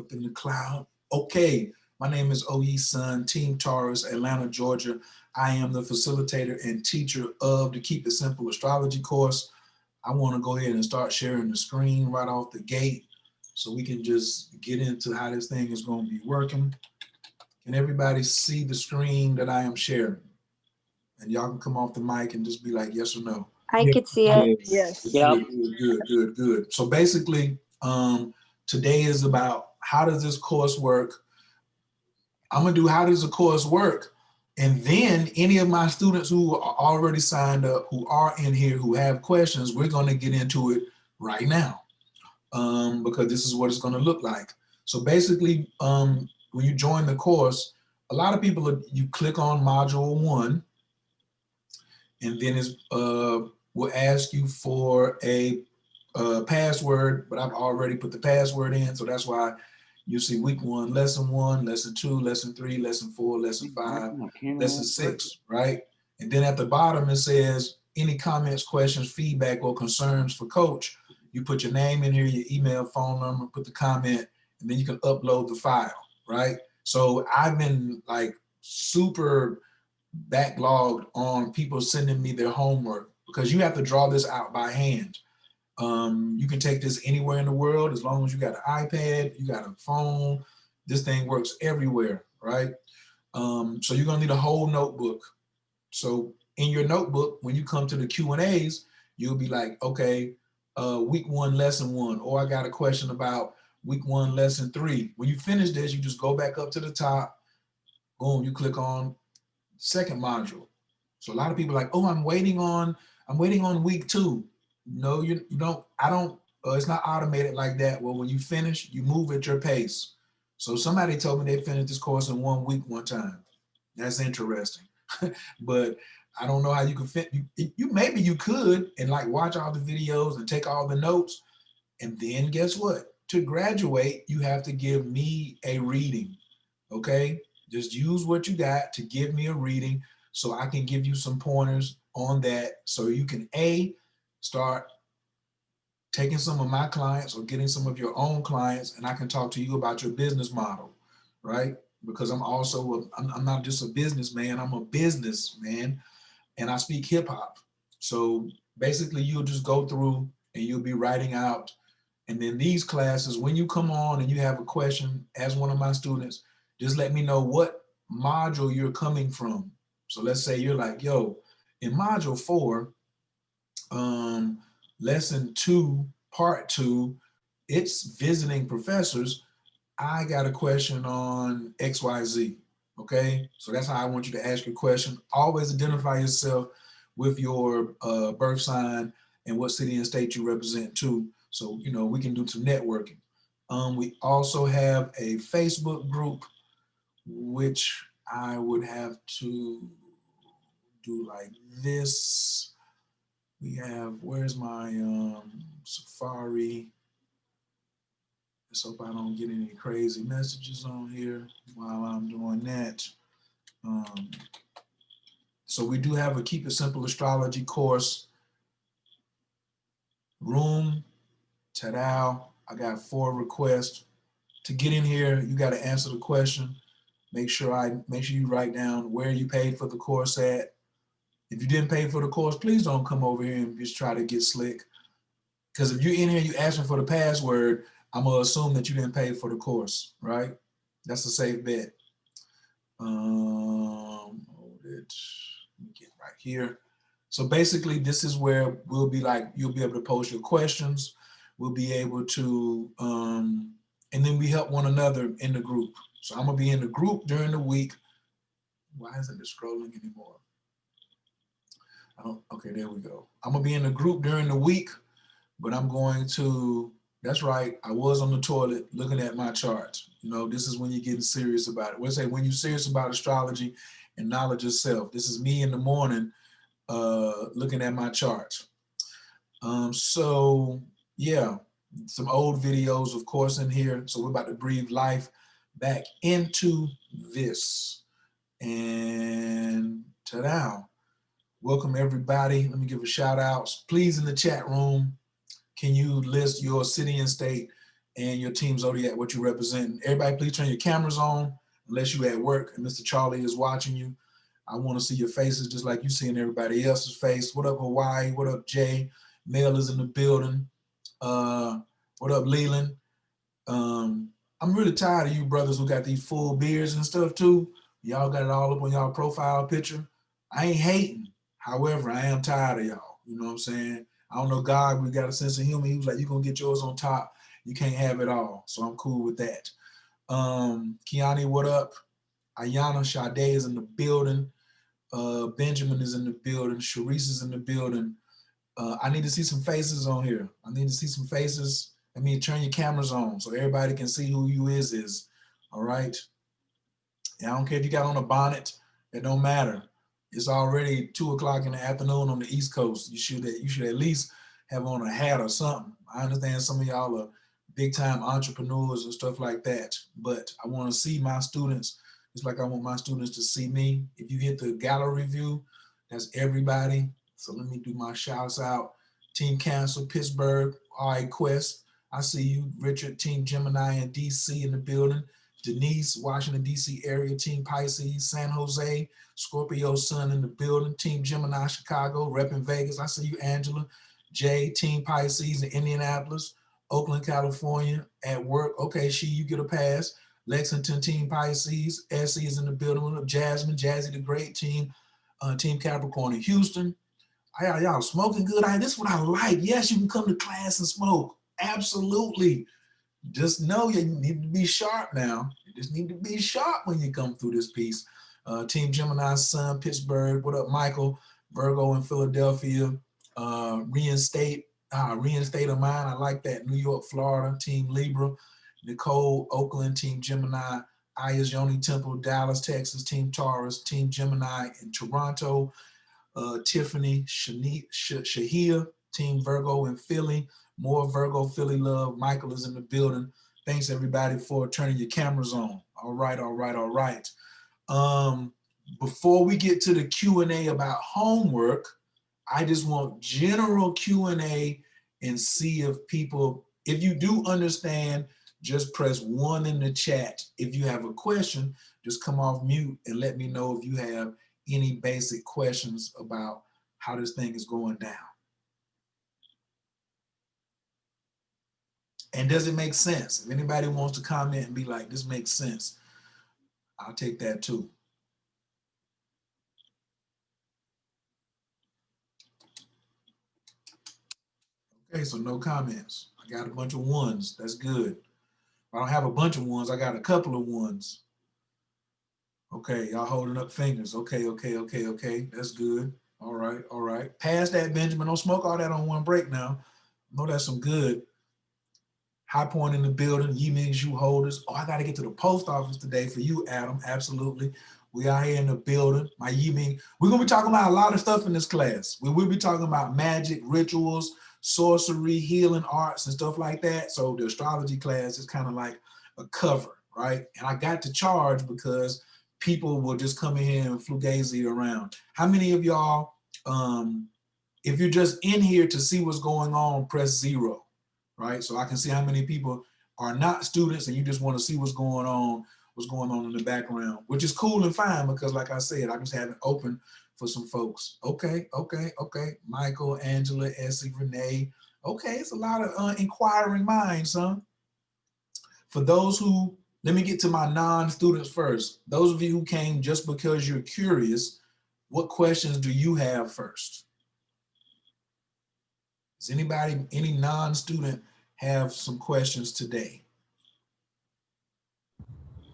up in the cloud. Okay, my name is OE Sun, Team Taurus, Atlanta, Georgia. I am the facilitator and teacher of the Keep It Simple Astrology course. I want to go ahead and start sharing the screen right off the gate so we can just get into how this thing is going to be working. Can everybody see the screen that I am sharing? And y'all can come off the mic and just be like, yes or no. I Yeah. could see it. Yes. Good, Yep. good. So basically, today is about how does this course work. I'm gonna do how does the course work, and then any of my students who are already signed up, who are in here, who have questions, we're gonna get into it right now, because this is what it's gonna look like. So basically, when you join the course, a lot of people you click on module 1, and then it's will ask you for a password, but I've already put the password in, so that's why you see week 1, lesson 1, lesson 2, lesson 3, lesson 4, lesson 5, lesson 6, right? And then at the bottom it says any comments, questions, feedback, or concerns for coach. You put your name in here, your email, phone number, put the comment, and then you can upload the file, right? So I've been like super backlogged on people sending me their homework because you have to draw this out by hand. You can take this anywhere in the world as long as you got an iPad, you got a phone. This thing works everywhere, right? So you're gonna need a whole notebook. So in your notebook, when you come to the Q&As, you'll be like, okay, week 1, lesson 1, or I got a question about week 1, lesson 3. When you finish this, you just go back up to the top, boom, you click on second module. So a lot of people are like, oh, I'm waiting on week 2. No, you don't. I don't. It's not automated like that. Well, when you finish, you move at your pace. So somebody told me they finished this course in 1 week one time. That's interesting, but I don't know how you could fit. You maybe you could and like watch all the videos and take all the notes, and then guess what? To graduate, you have to give me a reading. Okay, just use what you got to give me a reading so I can give you some pointers on that so you can start taking some of my clients or getting some of your own clients, and I can talk to you about your business model, right? Because I'm not just a businessman, I'm a businessman, and I speak hip hop. So basically you'll just go through and you'll be writing out, and then these classes, when you come on and you have a question as one of my students, just let me know what module you're coming from. So let's say you're like, yo, in module 4, lesson 2, part 2, it's visiting professors. I got a question on XYZ. Okay, so that's how I want you to ask your question. Always identify yourself with your birth sign and what city and state you represent too. So, we can do some networking. We also have a Facebook group, which I would have to do like this. We have, where's my Safari? Let's hope I don't get any crazy messages on here while I'm doing that. Um, so we do have a Keep It Simple Astrology course room. Ta-da, I got 4 requests. To get in here, you got to answer the question. Make sure you write down where you paid for the course at. If you didn't pay for the course, please don't come over here and just try to get slick. Because if you're in here, you asking for the password, I'm gonna assume that you didn't pay for the course, right? That's a safe bet. Hold it. Let me get right here. So basically, this is where we'll be like, you'll be able to post your questions. We'll be able to, and then we help one another in the group. So I'm gonna be in the group during the week. Why isn't it scrolling anymore? Okay, there we go. I'm gonna be in the group during the week, but I'm going to, that's right, I was on the toilet looking at my charts. This is when you're getting serious about it. We'll say when you're serious about astrology and knowledge of self. This is me in the morning looking at my charts. So yeah, some old videos, of course, in here. So we're about to breathe life back into this. And ta-da. Welcome everybody. Let me give a shout out. Please, in the chat room, can you list your city and state and your team zodiac, what you represent. Everybody, please turn your cameras on unless you're at work and Mr. Charlie is watching you. I want to see your faces just like you seeing everybody else's face. What up, Hawaii? What up, Jay? Mel is in the building. What up, Leland? I'm really tired of you brothers who got these full beards and stuff too. Y'all got it all up on y'all profile picture. I ain't hating. However, I am tired of y'all. You know what I'm saying? I don't know, God, we got a sense of humor. He was like, you're going to get yours on top. You can't have it all. So I'm cool with that. Kiani, what up? Ayana Sade is in the building. Benjamin is in the building. Sharice is in the building. I need to see some faces on here. I need to see some faces. I mean, turn your cameras on so everybody can see who you is. All right. And I don't care if you got on a bonnet. It don't matter. It's already 2 o'clock in the afternoon on the East Coast. You should at least have on a hat or something. I understand some of y'all are big time entrepreneurs and stuff like that, but I want to see my students just like I want my students to see me. If you hit the gallery view, that's everybody. So let me do my shouts out. Team Cancer, Pittsburgh, all right, Quest. I see you. Richard, Team Gemini in DC in the building. Denise, Washington, D.C. area, Team Pisces, San Jose, Scorpio Sun in the building, Team Gemini, Chicago, repping Vegas. I see you, Angela. Jay, Team Pisces in Indianapolis, Oakland, California, at work. Okay, you get a pass. Lexington, Team Pisces. Essie is in the building. Jasmine, Jazzy the Great, Team Capricorn in Houston. Y'all smoking good. This is what I like. Yes, you can come to class and smoke. Absolutely. Just know you need to be sharp now. You just need to be sharp when you come through this piece. Team Gemini, Sun, Pittsburgh. What up, Michael? Virgo in Philadelphia. Reinstate of Mine. I like that. New York, Florida. Team Libra. Nicole, Oakland. Team Gemini. Ayaz Yoni Temple, Dallas, Texas. Team Taurus. Team Gemini in Toronto. Tiffany, Shahia. Team Virgo in Philly. More Virgo Philly love. Michael is in the building. Thanks everybody for turning your cameras on. All right. Before we get to the Q&A about homework, I just want general Q&A and see if people, if you do understand, just press 1 in the chat. If you have a question, just come off mute and let me know if you have any basic questions about how this thing is going down. And does it make sense? If anybody wants to comment and be like, this makes sense, I'll take that too. Okay, so no comments. I got a bunch of ones. That's good. I don't have a bunch of ones. I got a couple of ones. Okay, y'all holding up fingers. Okay. That's good. All right. Pass that, Benjamin. Don't smoke all that on one break now. I know that's some good. High Point in the building, Yiming Shoe Holders. Oh, I got to get to the post office today for you, Adam. Absolutely. We are here in the building. My Yiming. We're going to be talking about a lot of stuff in this class. We will be talking about magic, rituals, sorcery, healing arts, and stuff like that. So the astrology class is kind of like a cover, right? And I got to charge because people will just come in here and fugazi around. How many of y'all, if you're just in here to see what's going on, press 0. Right, so I can see how many people are not students and you just want to see what's going on in the background, which is cool and fine because, like I said, I just have it open for some folks. Okay. Michael, Angela, Essie, Renee. Okay, it's a lot of inquiring minds, huh? For those who, let me get to my non-students first. Those of you who came just because you're curious, what questions do you have first? Does anybody, any non-student have some questions today?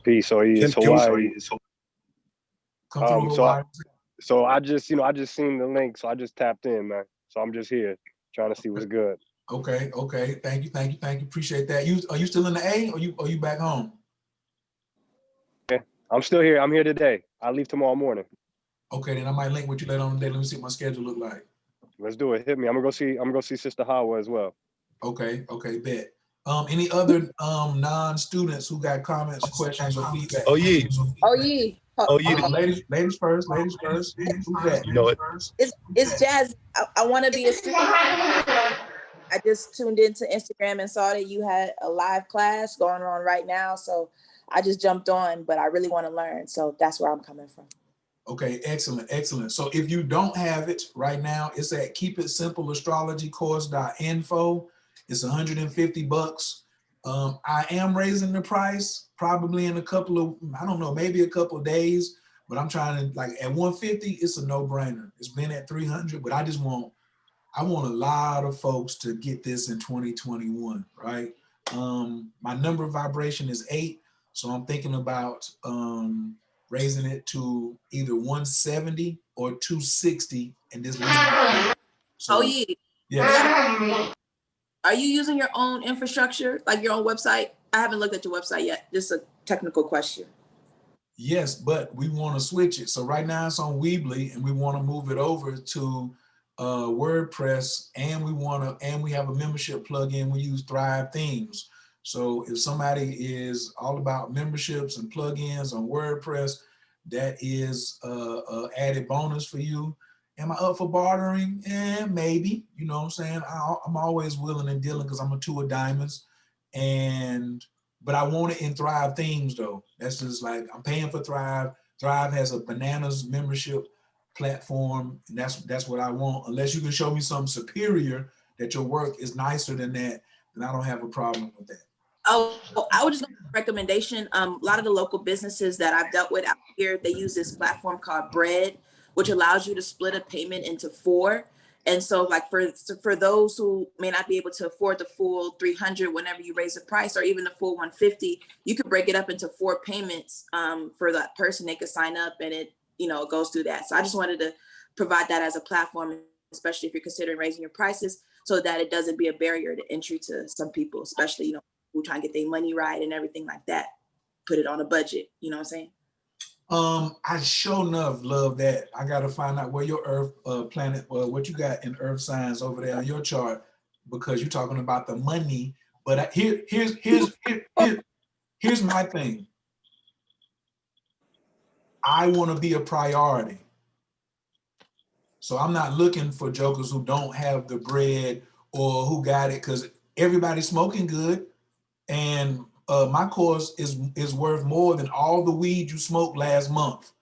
Peace. So it's Hawaii. Come through Hawaii. So I just seen the link, so I just tapped in, man. So I'm just here trying to see what's good. Okay. Thank you. Appreciate that. Are you still in the A or you back home? Yeah, I'm still here. I'm here today. I leave tomorrow morning. Okay, then I might link with you later on today. Let me see what my schedule look like. Let's do it. Hit me. I'm gonna go see Sister Hawa as well. Okay, bet. Any other non-students who got comments, questions, or feedback? Oh yeah. Ladies first. Who's that? You know it. It's Jazz. I want to be a student. I just tuned into Instagram and saw that you had a live class going on right now. So I just jumped on, but I really want to learn. So that's where I'm coming from. Okay, excellent, excellent. So if you don't have it right now, it's at keepitsempleastrologycourse.info. It's $150. I am raising the price probably in a couple of, I don't know, maybe a couple of days, but I'm trying to, like, at 150, it's a no-brainer. It's been at 300, but I want a lot of folks to get this in 2021, right? My number of vibration is 8, so I'm thinking about raising it to either 170 or 260 and just leave it. So, Oh yeah. yes. Are you using your own infrastructure, like your own website? I haven't looked at your website yet. Just a technical question. Yes, but we want to switch it. So right now it's on Weebly, and we want to move it over to WordPress, and we have a membership plugin. We use Thrive Themes. So if somebody is all about memberships and plugins on WordPress, that is added bonus for you. Am I up for bartering? Maybe. You know what I'm saying? I'm always willing and dealing because I'm a 2 of diamonds, but I want it in Thrive Themes though. That's just like, I'm paying for Thrive. Thrive has a bananas membership platform, and that's what I want. Unless you can show me something superior that your work is nicer than that, then I don't have a problem with that. Oh, I would just make a recommendation. A lot of the local businesses that I've dealt with out here, they use this platform called Bread, which allows you to split a payment into 4. And so, like for those who may not be able to afford the full 300 whenever you raise the price, or even the full 150, you could break it up into 4 payments for that person. They could sign up, and it goes through that. So I just wanted to provide that as a platform, especially if you're considering raising your prices, so that it doesn't be a barrier to entry to some people, especially who try and get their money right and everything like that. Put it on a budget. You know what I'm saying? I sure enough love that. I got to find out where your Earth planet, what you got in Earth signs over there on your chart, because you're talking about the money. But here's my thing. I want to be a priority. So I'm not looking for jokers who don't have the bread or who got it, because everybody's smoking good. And my course is worth more than all the weed you smoked last month.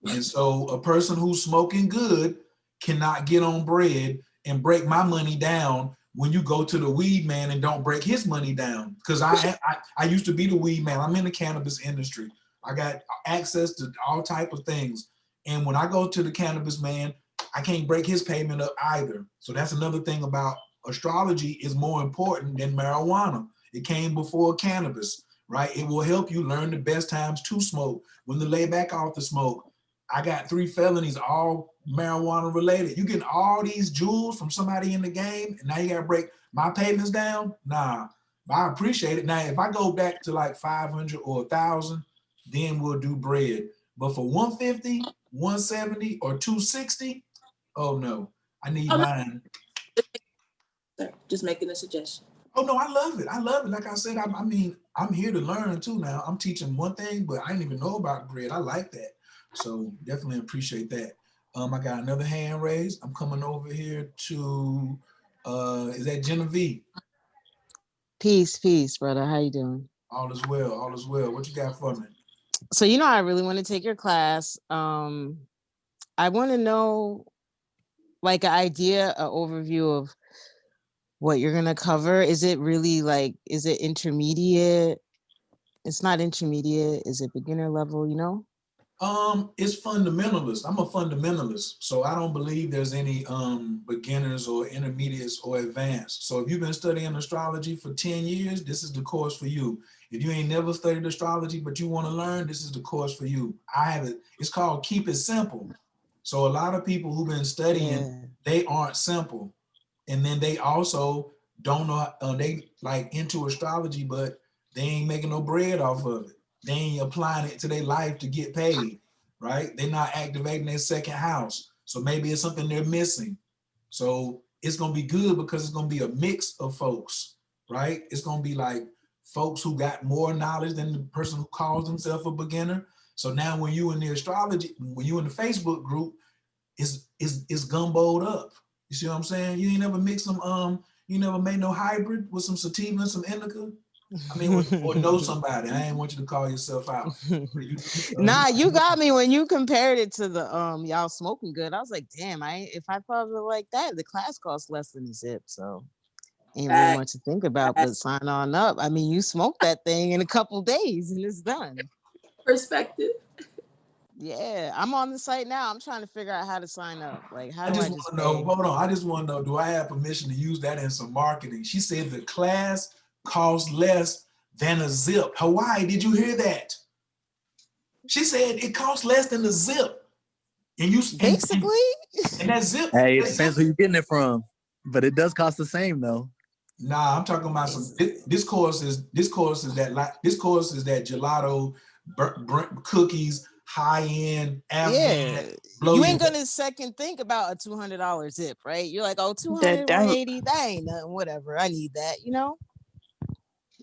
And so a person who's smoking good cannot get on bread and break my money down when you go to the weed man and don't break his money down. Because I used to be the weed man. I'm in the cannabis industry. I got access to all type of things. And when I go to the cannabis man, I can't break his payment up either. So that's another thing about astrology is more important than marijuana. It came before cannabis, right? It will help you learn the best times to smoke, when to lay back off the smoke. I got 3 felonies, all marijuana related. You getting all these jewels from somebody in the game, and now you gotta break my payments down? Nah, I appreciate it. Now, if I go back to like 500 or 1,000, then we'll do bread. But for 150, 170, or 260, oh no, I need mine. Just making a suggestion. Oh no, I love it. I love it. Like I said, I mean, I'm here to learn too now. I'm teaching one thing, but I didn't even know about bread. I like that. So definitely appreciate that. I got another hand raised. I'm coming over here to, is that Genevieve? Peace, brother. How you doing? All is well, all is well. What you got for me? So, I really want to take your class. I want to know, like, an idea, an overview of what you're going to cover. Is it really is it intermediate? It's not intermediate. Is it beginner level, It's fundamentalist. I'm a fundamentalist, so I don't believe there's any beginners or intermediates or advanced. So if you've been studying astrology for 10 years, this is the course for you. If you ain't never studied astrology but you want to learn, this is the course for you. I have it. It's called Keep It Simple. So a lot of people who've been studying, they aren't simple, and then they also don't know. They like into astrology, but they ain't making no bread off of it. They ain't applying it to their life to get paid, right? They're not activating their second house. So maybe it's something they're missing. So it's gonna be good because it's gonna be a mix of folks, right? It's gonna be like folks who got more knowledge than the person who calls themselves a beginner. So now when you in the astrology, when you in the Facebook group, it's gumboed up. You see what I'm saying? You ain't never mix them You never made no hybrid with some sativa and some indica? I mean, or know somebody. I ain't want you to call yourself out. Nah, you got me when you compared it to the y'all smoking good. I was like, damn, if I thought of it like that, the class costs less than a zip. So ain't really much to think about, but sign on up. I mean, you smoke that thing in a couple days and it's done. Perspective. Yeah, I'm on the site now. I'm trying to figure out how to sign up. Like, how I do I just just want to know, pay? hold on. I just want to know, do I have permission to use that in some marketing? She said the class costs less than a zip. Hawaii, did you hear that? She said it costs less than a zip. And you Basically. And that zip. Hey, it depends where you're getting it from, but it does cost the same though. Nah, I'm talking about some. This course is that gelato, cookies, high end. Yeah, you ain't gonna second think about a $200 zip, right? You're like, oh, 200, 180, that ain't nothing. Whatever, I need that. You know.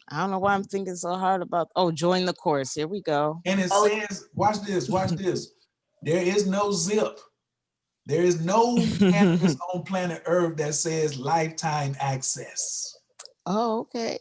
I don't know why I'm thinking so hard about. Oh, join the course. Here we go. And it says, watch this. There is no zip. There is no cannabis on planet Earth that says lifetime access. Oh, okay.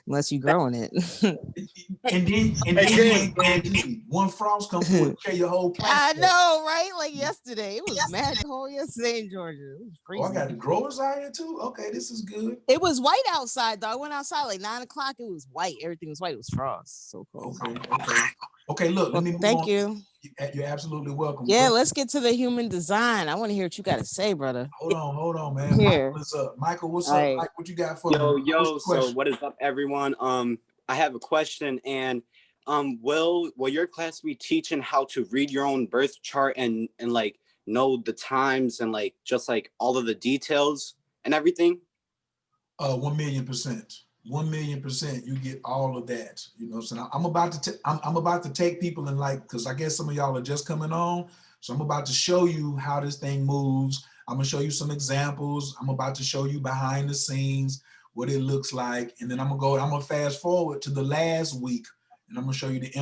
Unless you're growing it. and then you ain't guaranteed. One frost come through and tear your whole plant. I know, right? Like yesterday. It was mad cold yesterday in Georgia. It was crazy. Oh, I got the growers out here too? Okay, this is good. It was white outside though. I went outside like 9 o'clock. It was white. Everything was white. It was frost. So cold. Okay, look, let me move thank on. you. You're absolutely welcome. Yeah, bro. let's get to the human design. I want to hear what you got to say, brother. Hold on, man. Here. Michael is up. Michael, what's All up? right. Mike, what you got for me? Yo, so what is up, everyone? I have a question, and will your class be teaching how to read your own birth chart and like know the times and like just like all of the details and everything? 1,000,000%. 1,000,000%. You get all of that. You know, so I'm about to take people and like, because I guess some of y'all are just coming on. So I'm about to show you how this thing moves. I'm gonna show you some examples. I'm about to show you behind the scenes what it looks like, and then I'm gonna fast forward to the last week, and I'm gonna show you the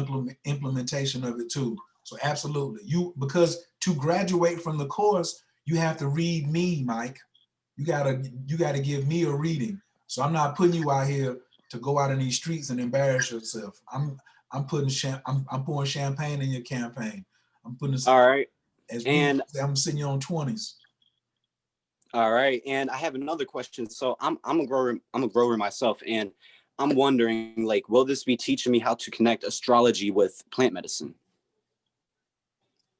implementation of it too. So absolutely, because to graduate from the course, you have to read me, Mike. You gotta give me a reading. So I'm not putting you out here to go out in these streets and embarrass yourself. I'm pouring champagne in your campaign. I'm putting this. All right. I'm sitting you on 20s. All right. And I have another question. So I'm a grower myself, and I'm wondering, like, will this be teaching me how to connect astrology with plant medicine?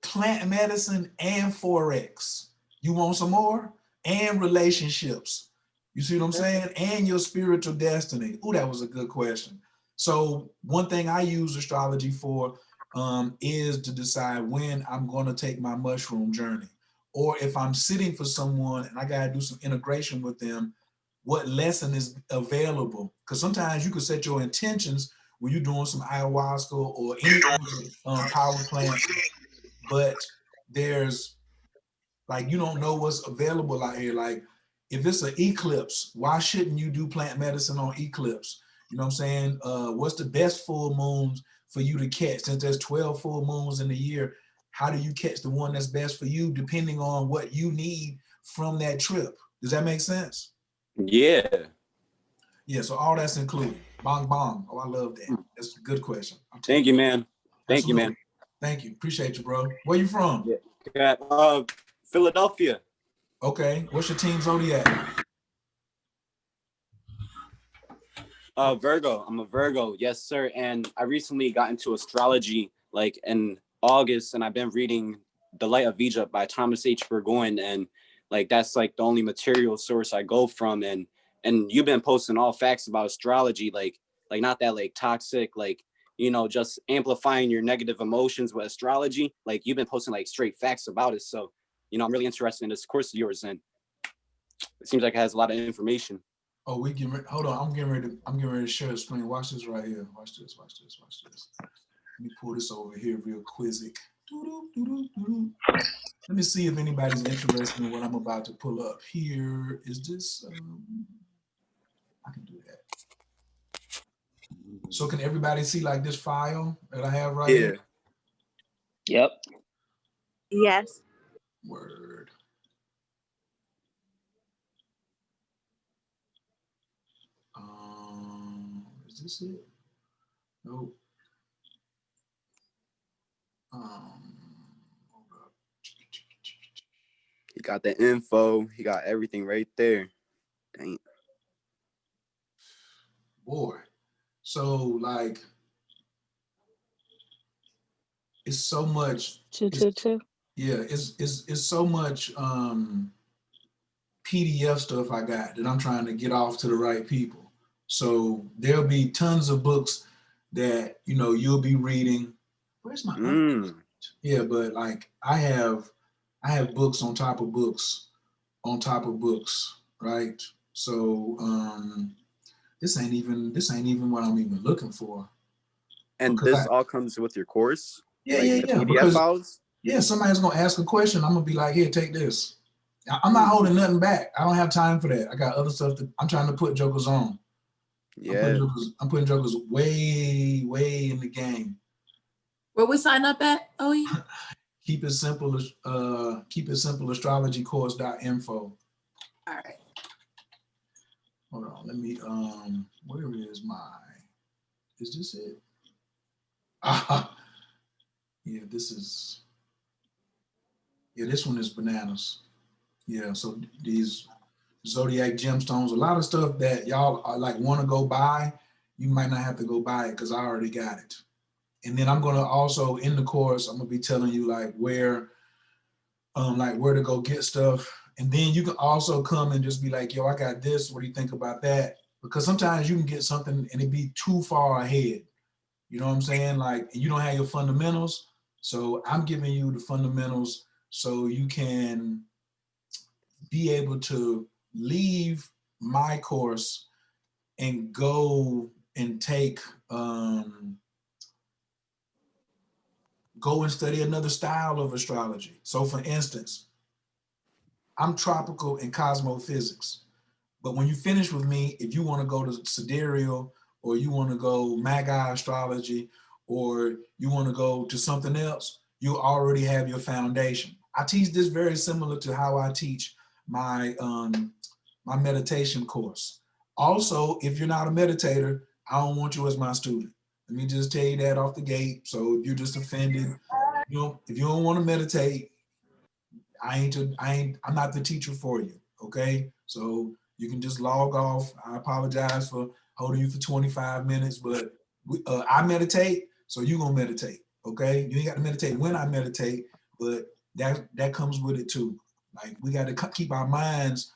Plant medicine and Forex. You want some more? And relationships. You see what I'm saying? And your spiritual destiny. Ooh, that was a good question. So one thing I use astrology for is to decide when I'm going to take my mushroom journey. Or if I'm sitting for someone and I got to do some integration with them, what lesson is available? Because sometimes you can set your intentions when you're doing some ayahuasca or any power plant, but there's like, you don't know what's available out here. Like if it's an eclipse, why shouldn't you do plant medicine on eclipse? You know what I'm saying? What's the best full moons for you to catch? Since there's 12 full moons in a year, how do you catch the one that's best for you depending on what you need from that trip? Does that make sense? Yeah. Yeah, so all that's included. Bong bong. Oh, I love that. That's a good question. Thank you, man. Thank you, man. Thank you. Appreciate you, bro. Where you from? Yeah. Philadelphia. Okay. What's your team zodiac? Virgo. I'm a Virgo. Yes, sir. And I recently got into astrology like in August, and I've been reading The Light of Egypt by Thomas H. Burgoyne, and like that's like the only material source I go from. And you've been posting all facts about astrology, like not that like toxic, like, you know, just amplifying your negative emotions with astrology. Like you've been posting like straight facts about it. So, you know, I'm really interested in this course of yours, and it seems like it has a lot of information. Oh, hold on. I'm getting ready to share a screen. Watch this right here. Watch this. Let me pull this over here real quizzic. Let me see if anybody's interested in what I'm about to pull up here. Is this, I can do that. So can everybody see like this file that I have right here? Yep. Yes. Word. Is this it? Nope. Hold up. He got the info. He got everything right there. Dang. Boy. So like, it's so much. Yeah, it's so much PDF stuff I got that I'm trying to get off to the right people. So there'll be tons of books that you'll be reading. Where's my yeah, but like I have books on top of books on top of books, right? So this ain't even what I'm even looking for. And this all comes with your course? Yeah, like yeah, the yeah. PDF Because files? yeah, somebody's gonna ask a question. I'm gonna be like, here, take this. I'm not holding nothing back. I don't have time for that. I got other stuff that I'm trying to put jokers on. Yeah. I'm putting jokers way, way in the game. Where we sign up at, OE? Keep it simple, astrologycourse.info. All right. Hold on, let me, where is this it? Yeah, this one is bananas. Yeah, so these zodiac gemstones, a lot of stuff that y'all are like want to go buy, you might not have to go buy it because I already got it. And then I'm gonna also in the course, I'm gonna be telling you like where to go get stuff. And then you can also come and just be like, yo, I got this. What do you think about that? Because sometimes you can get something and it be too far ahead. You know what I'm saying? Like, you don't have your fundamentals. So I'm giving you the fundamentals so you can be able to leave my course and go and take, go and study another style of astrology. So for instance, I'm tropical in cosmophysics. But when you finish with me, if you want to go to sidereal or you want to go Magi astrology or you want to go to something else, you already have your foundation. I teach this very similar to how I teach my my meditation course. Also, if you're not a meditator, I don't want you as my student. Let me just tell you that off the gate. So if you're just offended, if you don't want to meditate, I'm not the teacher for you. Okay, so you can just log off. I apologize for holding you for 25 minutes, but I meditate, so you're gonna meditate. Okay, you ain't got to meditate when I meditate, but that comes with it too. Like, we got to keep our minds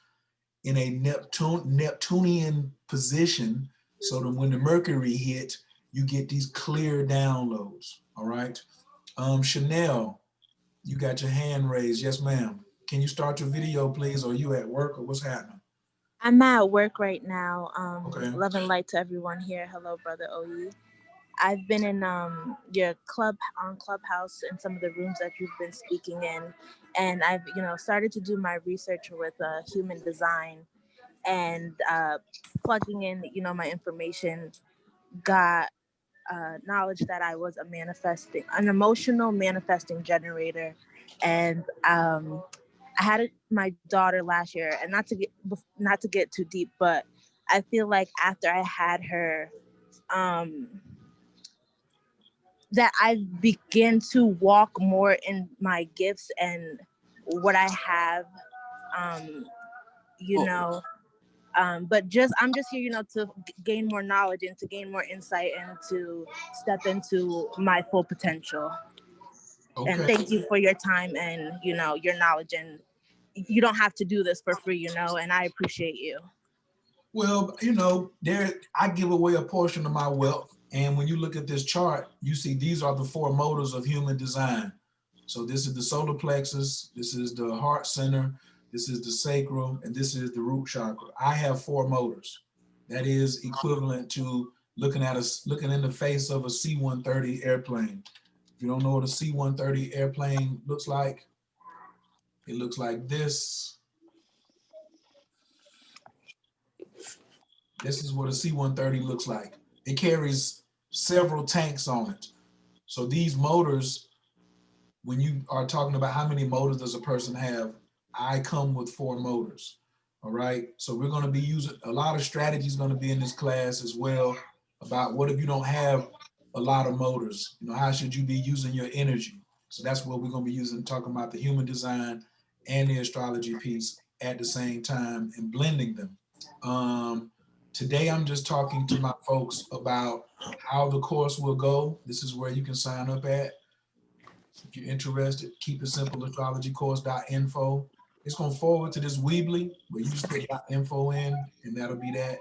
in a Neptunian position so that when the Mercury hit, you get these clear downloads. All right, Chanel, you got your hand raised. Yes, ma'am. Can you start your video, please? Or are you at work or what's happening? I'm at work right now. Okay. Love and light to everyone here. Hello, brother OE. I've been in your Clubhouse in some of the rooms that you've been speaking in, and I've started to do my research with human design, and plugging in my information, got knowledge that I was an emotional manifesting generator, and I had my daughter last year, and not to get too deep, but I feel like after I had her, that I began to walk more in my gifts and what I have, but I'm just here, to gain more knowledge and to gain more insight and to step into my full potential. Okay. And thank you for your time and, your knowledge, and you don't have to do this for free, and I appreciate you. Well, I give away a portion of my wealth. And when you look at this chart, you see these are the 4 motors of human design. So this is the solar plexus, this is the heart center, this is the sacral, and this is the root chakra. I have 4 motors. That is equivalent to looking in the face of a C-130 airplane. If you don't know what a C-130 airplane looks like, it looks like this. This is what a C-130 looks like. It carries several tanks on it. So these motors, when you are talking about how many motors does a person have, I come with 4 motors. All right. So we're going to be using a lot of strategies going to be in this class as well. about what if you don't have a lot of motors? You know, how should you be using your energy? So that's what we're going to be using, talking about the human design and the astrology piece at the same time and blending them. Today, I'm just talking to my folks about how the course will go. This is where you can sign up at. If you're interested, keep it simple, astrologycourse.info. It's going to forward to this Weebly, where you just put .info in, and that'll be that.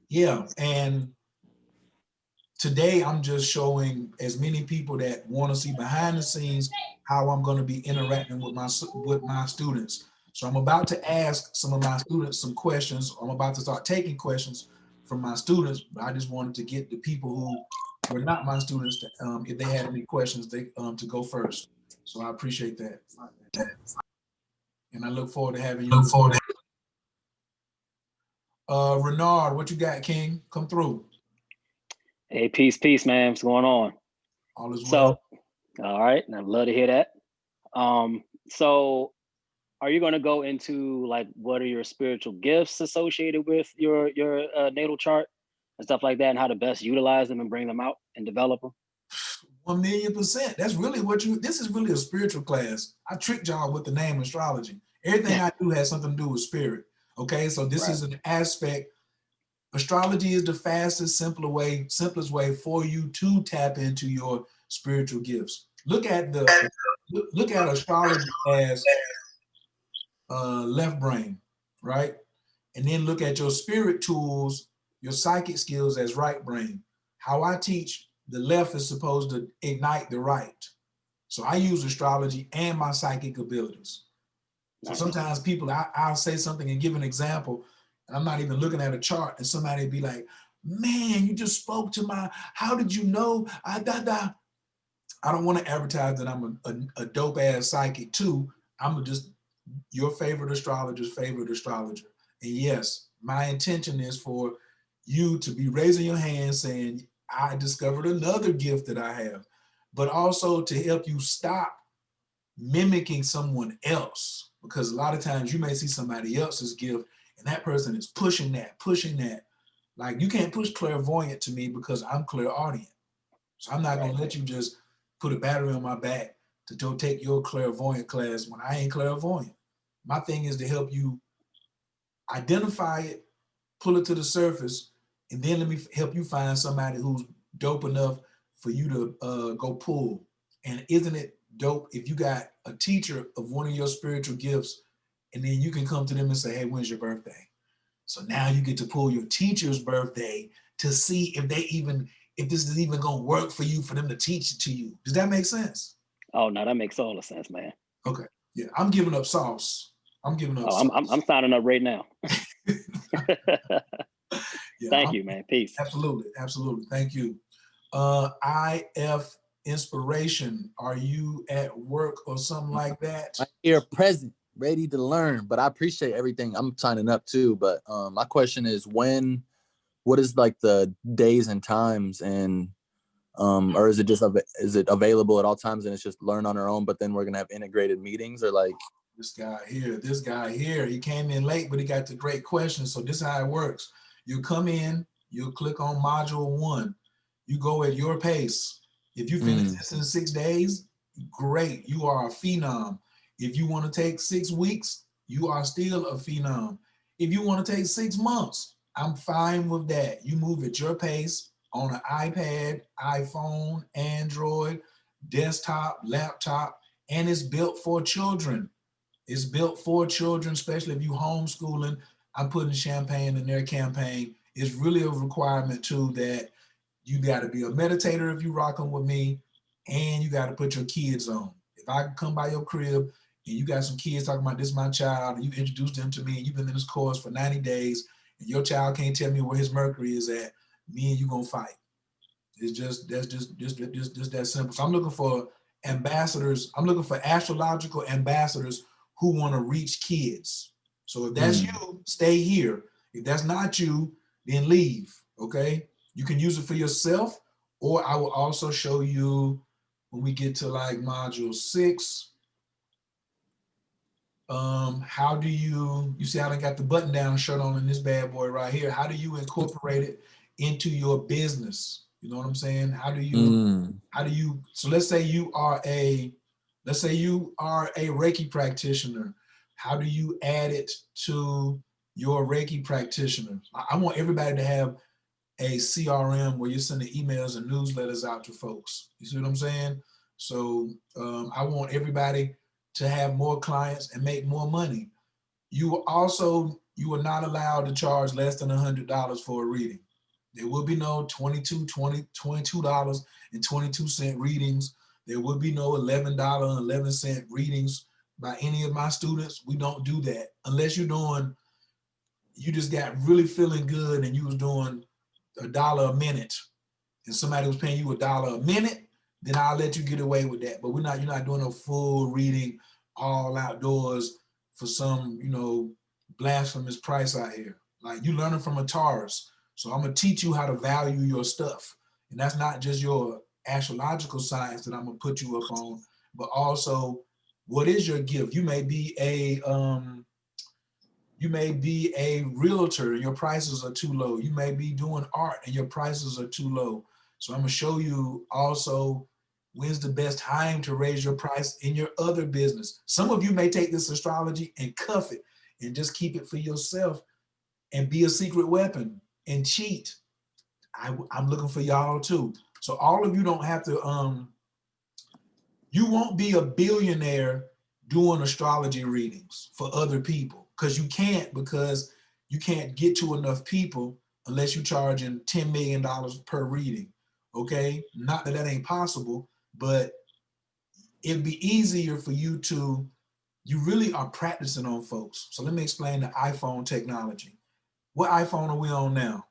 Yeah, and today I'm just showing as many people that want to see behind the scenes how I'm going to be interacting with my students. So I'm about to ask some of my students some questions. I'm about to start taking questions from my students, but I just wanted to get the people who were not my students to, if they had any questions, they to go first. So I appreciate that, and I look forward to having you. Renard, what you got, King? Come through. Hey, peace, man. What's going on? All is well. All right, I'd love to hear that. So are you going to go into like what are your spiritual gifts associated with your natal chart and stuff like that, and how to best utilize them and bring them out and develop them? 1,000,000%. That's really what this is really a spiritual class. I tricked y'all with the name astrology. Everything I do has something to do with spirit. Okay, so this is an aspect. Astrology is the fastest, simplest way for you to tap into your spiritual gifts. Look at astrology as left brain, right? And then look at your spirit tools, your psychic skills as right brain. How I teach, the left is supposed to ignite the right. So I use astrology and my psychic abilities. So sometimes people, I'll say something and give an example, and I'm not even looking at a chart, and somebody be like, man, you just spoke to my, how did you know? I don't want to advertise that I'm a dope ass psychic too. I'm just your favorite astrologer's favorite astrologer. And yes, my intention is for you to be raising your hand saying, I discovered another gift that I have, but also to help you stop mimicking someone else. Because a lot of times you may see somebody else's gift and that person is pushing that. Like you can't push clairvoyant to me because I'm clairaudient. So I'm not gonna let you just put a battery on my back to go take your clairvoyant class when I ain't clairvoyant. My thing is to help you identify it, pull it to the surface, and then let me help you find somebody who's dope enough for you to go pull. And isn't it dope if you got a teacher of one of your spiritual gifts, and then you can come to them and say, hey, when's your birthday? So now you get to pull your teacher's birthday to see if this is even gonna work for you, for them to teach it to you. Does that make sense? Oh no, that makes all the sense, man. Okay, yeah, I'm giving up sauce. I'm signing up right now. Yeah, Thank you, man. Peace. Absolutely. Thank you. IF Inspiration. Are you at work or something like that? I'm here present, ready to learn, but I appreciate everything. I'm signing up too, but my question is what is like the days and times, and or is it available at all times and it's just learn on our own, but then we're gonna have integrated meetings, or like this guy here, he came in late, but he got the great question. So this is how it works. You come in, you'll click on module 1. You go at your pace. If you finish this in 6 days, great, you are a phenom. If you want to take 6 weeks, you are still a phenom. If you want to take 6 months, I'm fine with that. You move at your pace on an iPad, iPhone, Android, desktop, laptop, and it's built for children. It's built for children, especially if you homeschooling. I'm putting champagne in their campaign. It's really a requirement too that you got to be a meditator if you rocking with me, and you got to put your kids on. If I come by your crib and you got some kids talking about this is my child, and you introduce them to me, and you've been in this course for 90 days, and your child can't tell me where his Mercury is at, me and you gonna fight. That's just that simple. So I'm looking for ambassadors. I'm looking for astrological ambassadors who want to reach kids. So if that's you, stay here. If that's not you, then leave. Okay. You can use it for yourself, or I will also show you when we get to like module 6. How do you see I done got the button down shirt on in this bad boy right here. How do you incorporate it into your business? You know what I'm saying? How do you, so let's say you are a Reiki practitioner. How do you add it to your Reiki practitioner? I want everybody to have a CRM where you're sending emails and newsletters out to folks. You see what I'm saying? So I want everybody to have more clients and make more money. You are not allowed to charge less than $100 for a reading. There will be no $22.22 readings. There will be no $11.11 readings by any of my students. We don't do that unless you just got really feeling good and you was doing $1 a minute and somebody was paying you $1 a minute, then I'll let you get away with that. But you're not doing a full reading all outdoors for some, blasphemous price out here. Like, you learning from a Taurus. So I'm gonna teach you how to value your stuff. And that's not just your astrological science that I'm gonna put you up on, but also what is your gift? You may be a realtor and your prices are too low. You may be doing art and your prices are too low. So I'm gonna show you also when's the best time to raise your price in your other business. Some of you may take this astrology and cuff it and just keep it for yourself and be a secret weapon and cheat. I'm looking for y'all too. So all of you don't have to, you won't be a billionaire doing astrology readings for other people because you can't get to enough people unless you're charging $10 million per reading, okay? Not that ain't possible, but it'd be easier for you really are practicing on folks. So let me explain the iPhone technology. What iPhone are we on now?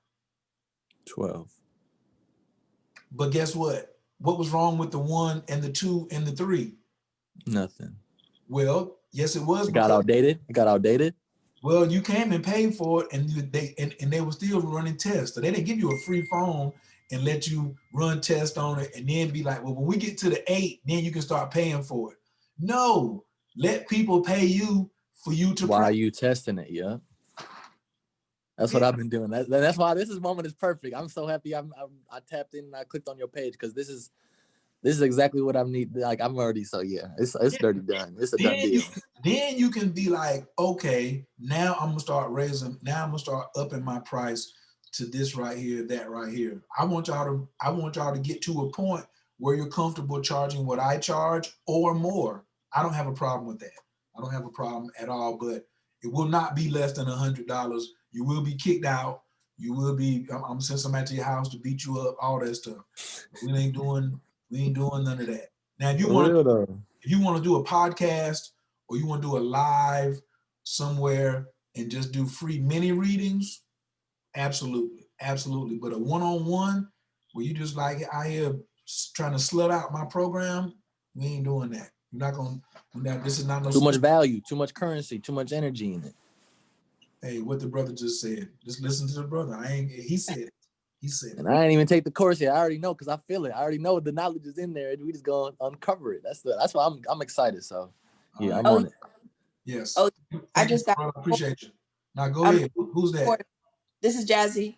12. But guess what? What was wrong with the 1 and the 2 and the 3? Nothing. Well, yes, it was. It got outdated. Well, you came and paid for it, and they were still running tests. So they didn't give you a free phone and let you run tests on it, and then be like, well, when we get to the 8, then you can start paying for it. No, let people pay you for you to. Why are you testing it? Yeah. That's what I've been doing. That's why this moment is perfect. I'm so happy I tapped in and I clicked on your page because this is exactly what I need. Like, I'm already, so yeah, it's dirty done. It's a done deal. Then you can be like, okay, now I'm gonna start upping my price to this right here, that right here. I want y'all to get to a point where you're comfortable charging what I charge or more. I don't have a problem with that. I don't have a problem at all, but it will not be less than $100. You will be kicked out. You will be, I'm sending somebody to your house to beat you up, all that stuff. We ain't doing none of that. Now, if you want to do a podcast or you want to do a live somewhere and just do free mini readings, absolutely. But a one-on-one where you just like out here trying to slut out my program, we ain't doing that. You're not going to, this is not no. Too much value, too much currency, too much energy in it. Hey, what the brother just said. Just listen to the brother. He said it. And I ain't even take the course yet. I already know because I feel it. I already know the knowledge is in there. We just gonna uncover it. That's why I'm excited. So yeah, I'm on it. Yes. Oh, I just got. Appreciate you. Now go ahead. Who's that? This is Jazzy.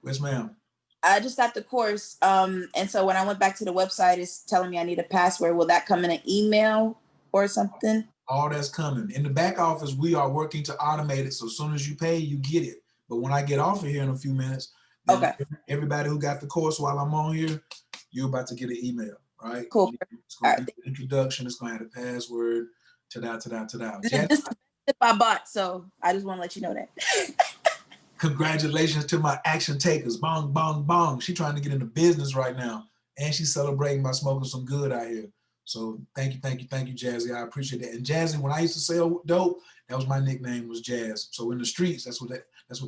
Yes, ma'am. I just got the course. And so when I went back to the website, it's telling me I need a password. Will that come in an email or something? All that's coming. In the back office, we are working to automate it. So as soon as you pay, you get it. But when I get off of here in a few minutes, okay. Everybody who got the course while I'm on here, you're about to get an email, right? Cool. It's going to be an introduction. It's going to have a password. This is the I bought, so I just want to let you know that. Congratulations to my action takers. Bong, bong, bong. She's trying to get into business right now. And she's celebrating by smoking some good out here. So thank you, Jazzy. I appreciate that. And Jazzy, when I used to sell dope, that was my nickname, was Jazz. So in the streets, that's what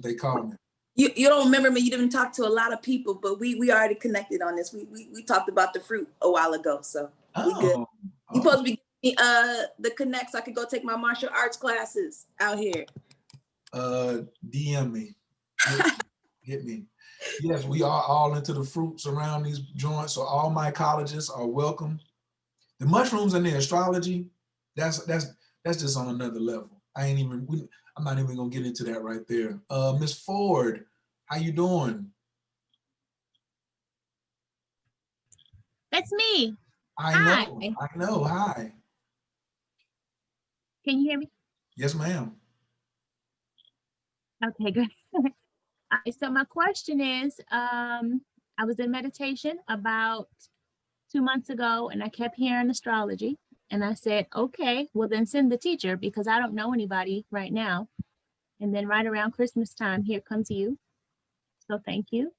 they call me. You don't remember me. You didn't talk to a lot of people, but we already connected on this. We talked about the fruit a while ago, so we good. You supposed to be giving me the connect so I could go take my martial arts classes out here. DM me. Hit me. Yes, we are all into the fruits around these joints, so all my colleges are welcome. The mushrooms and the astrology, that's That's just on another level. I'm not even gonna get into that right there. Miss Ford, how you doing? That's me. I know, I know. Hi. Can you hear me? Yes, ma'am. Okay, good. All right, so my question is, I was in meditation about 2 months ago and I kept hearing astrology. And I said, okay, well then send the teacher because I don't know anybody right now. And then right around Christmas time, here comes you. So thank you.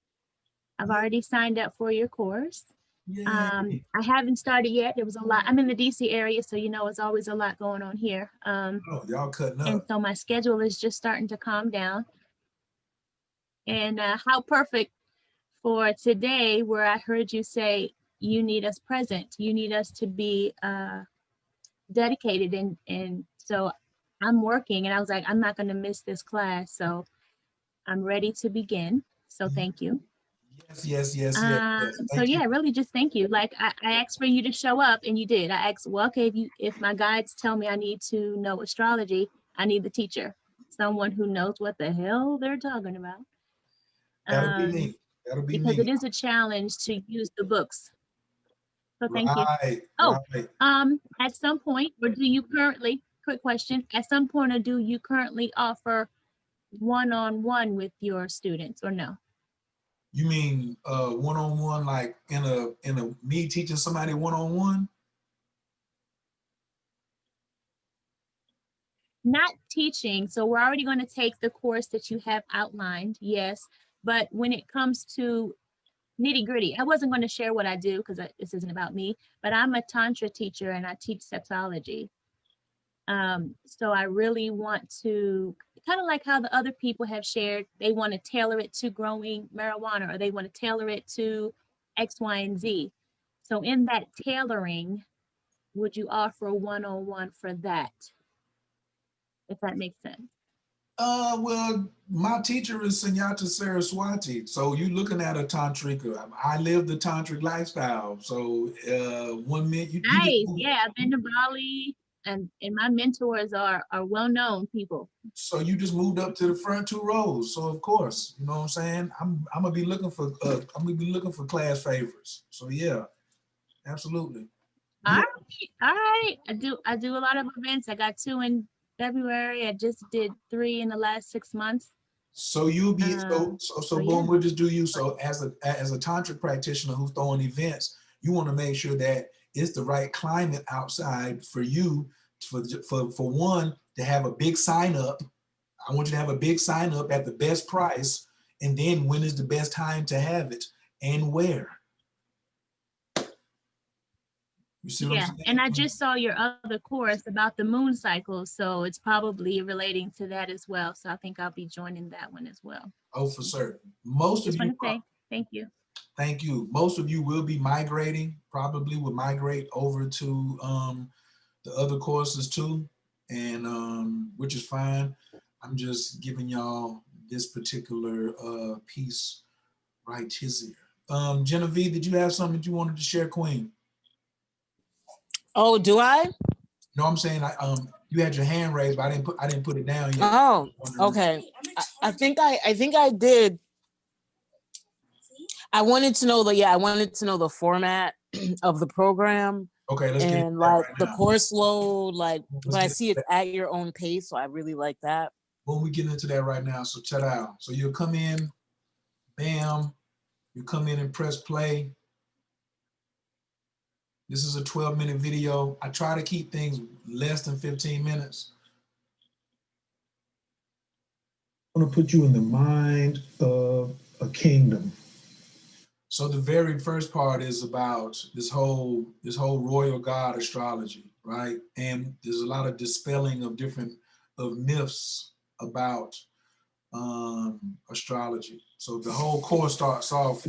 I've already signed up for your course. I haven't started yet. There was a lot. I'm in the DC area, so you know it's always a lot going on here. Oh, y'all cutting up. And so my schedule is just starting to calm down. And how perfect for today, where I heard you say you need us present, you need us to be dedicated, and so I'm working, and I was like, I'm not going to miss this class, so I'm ready to begin. So thank you. Yes. So yeah, really just thank you. Like I asked for you to show up and you did. I asked, well, okay, if my guides tell me I need to know astrology, I need the teacher, someone who knows what the hell they're talking about. That'll be me. That'll be because me. it is a challenge to use the books. So thank you. Right. At some point, or do you currently, quick question, at some point, or do you currently offer one-on-one with your students or no? You mean one-on-one, like in a me teaching somebody one-on-one? Not teaching. So we're already going to take the course that you have outlined, yes. But when it comes to nitty-gritty, I wasn't going to share what I do because this isn't about me, but I'm a Tantra teacher and I teach sexology. So I really want to, kind of like how the other people have shared, they want to tailor it to growing marijuana, or they want to tailor it to X, Y, and Z. So in that tailoring, would you offer a one-on-one for that? If that makes sense. Well, my teacher is Sunyata Saraswati. So you're looking at a tantrika. I live the tantric lifestyle. So 1 minute you Nice. Yeah, I've been to Bali, and my mentors are well-known people. So you just moved up to the front 2 rows. So of course, you know what I'm saying? I'm gonna be looking for class favorites. So yeah, absolutely. All right. I do a lot of events. I got 2 in February. I just did 3 in the last 6 months. So you'll be boom, yeah. we'll just do you. So as a tantric practitioner who's throwing events, you want to make sure that it's the right climate outside for you for one to have a big sign up. I want you to have a big sign up at the best price, and then when is the best time to have it and where. You see what I'm saying? And I just saw your other course about the moon cycle, so it's probably relating to that as well. So I think I'll be joining that one as well. Oh, for certain. Most of you. Thank you. Thank you. Most of you will be migrating. Probably will migrate over to the other courses too, and which is fine. I'm just giving y'all this particular piece right here. Genevieve, did you have something that you wanted to share, Queen? Oh, do I? No, I'm saying you had your hand raised, but I didn't put it down yet. Oh, okay. I think I did. I wanted to know the format of the program. Okay, let's get and like the course load, like, but I see it's at your own pace, so I really like that. Well, we get into that right now. So check it out. So you'll come in, bam, you come in and press play. This is a 12-minute video. I try to keep things less than 15 minutes. I want to put you in the mind of a kingdom. So the very first part is about this whole royal god astrology, right? And there's a lot of dispelling of myths about astrology. So the whole course starts off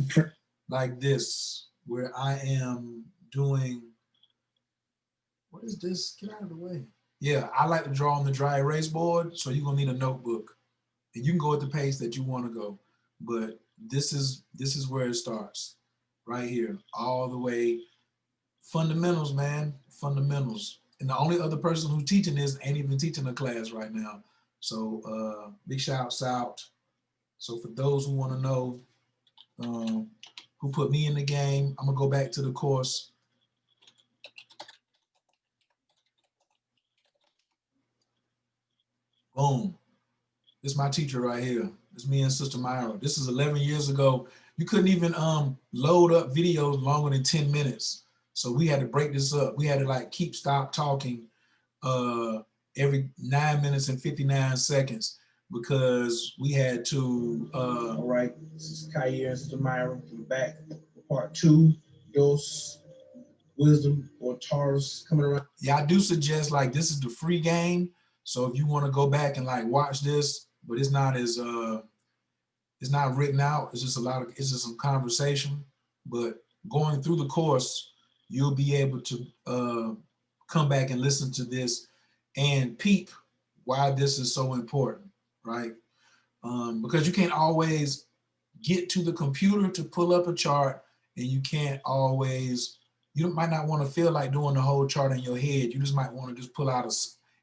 like this, where I am doing, what is this? Get out of the way. Yeah, I like to draw on the dry erase board, so you're gonna need a notebook. And you can go at the pace that you want to go, but this is where it starts, right here, all the way. Fundamentals, man, fundamentals. And the only other person who's teaching this ain't even teaching a class right now. So big shouts out. So for those who want to know who put me in the game, I'm gonna go back to the course. Boom. This is my teacher right here. This is me and Sister Myra. This is 11 years ago. You couldn't even load up videos longer than 10 minutes. So we had to break this up. We had to like stop talking every 9 minutes and 59 seconds because we had to. All right, this is Kair and Sister Myra from the back. Part 2, Dos Wisdom or Taurus coming around. Yeah, I do suggest like this is the free game. So if you want to go back and like watch this, but it's not as it's not written out. It's just it's just some conversation. But going through the course, you'll be able to come back and listen to this and peep why this is so important, right? Because you can't always get to the computer to pull up a chart, and you can't always, you might not want to feel like doing the whole chart in your head. You just might want to just pull out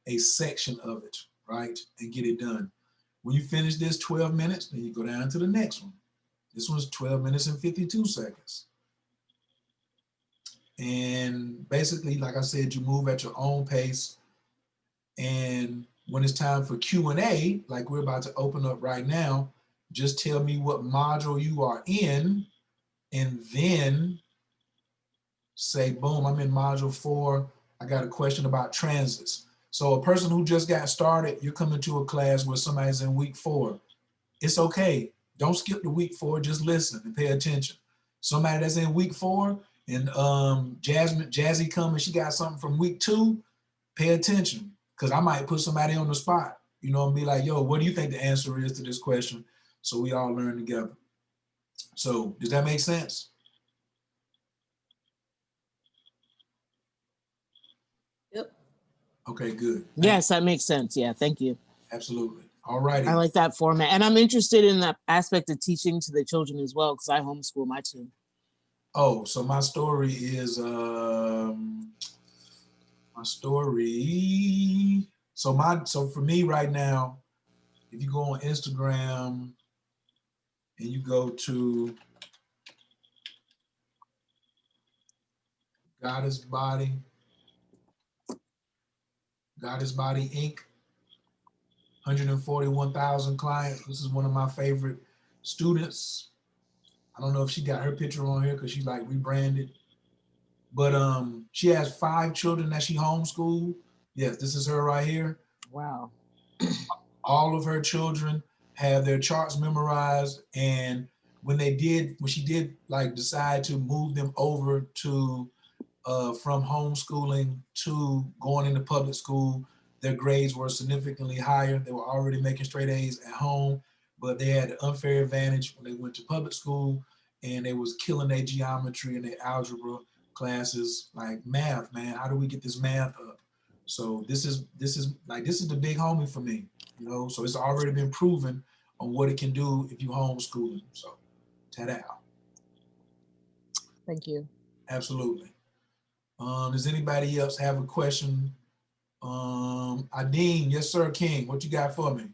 a section of it, right? And get it done. When you finish this 12 minutes, then you go down to the next one. This one's 12 minutes and 52 seconds. And basically, like I said, you move at your own pace. And when it's time for Q&A, like we're about to open up right now, just tell me what module you are in, and then say, boom, I'm in module 4. I got a question about transits. So a person who just got started, you're coming to a class where somebody's in week 4. It's okay. Don't skip to week 4, just listen and pay attention. Somebody that's in week 4 and Jazzy coming, she got something from week 2, pay attention. Because I might put somebody on the spot, you know, and be like, yo, what do you think the answer is to this question? So we all learn together. So does that make sense? Yep. Okay, good. Yes, that makes sense. Yeah, thank you. Absolutely. All righty. I like that format. And I'm interested in that aspect of teaching to the children as well, because I homeschool my two. Oh, so my story is, so for me right now, if you go on Instagram and you go to Goddess Body Inc., 141,000 clients. This is one of my favorite students. I don't know if she got her picture on here because she's like rebranded, but she has 5 children that she homeschooled. Yes, this is her right here. Wow. All of her children have their charts memorized, and when she did like decide to move them over to from homeschooling to going into public school, their grades were significantly higher. They were already making straight A's at home, but they had an unfair advantage when they went to public school, and they was killing their geometry and their algebra classes, like math, man. How do we get this math up? So this is the big homie for me, you know. So it's already been proven on what it can do if you homeschool them. So, ta-da. Thank you. Absolutely. Does anybody else have a question? Adine, yes sir, King, what you got for me?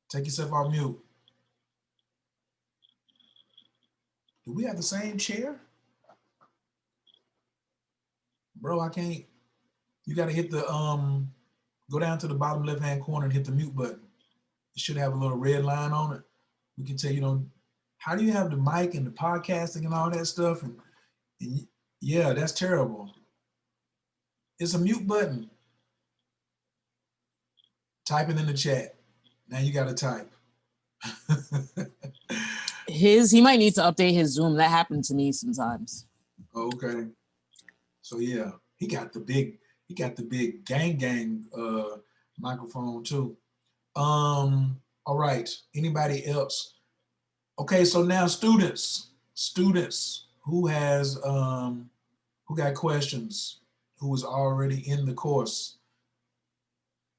Take yourself off mute. Do we have the same chair? Bro, I can't. You gotta hit the, go down to the bottom left-hand corner and hit the mute button. It should have a little red line on it. We can tell you don't, how do you have the mic and the podcasting and all that stuff? And yeah, that's terrible. It's a mute button. Type it in the chat. Now you gotta type. He might need to update his Zoom. That happened to me sometimes. Okay. So yeah, he got the big gang microphone too. All right. Anybody else? Okay, so now students who has who got questions, who is already in the course.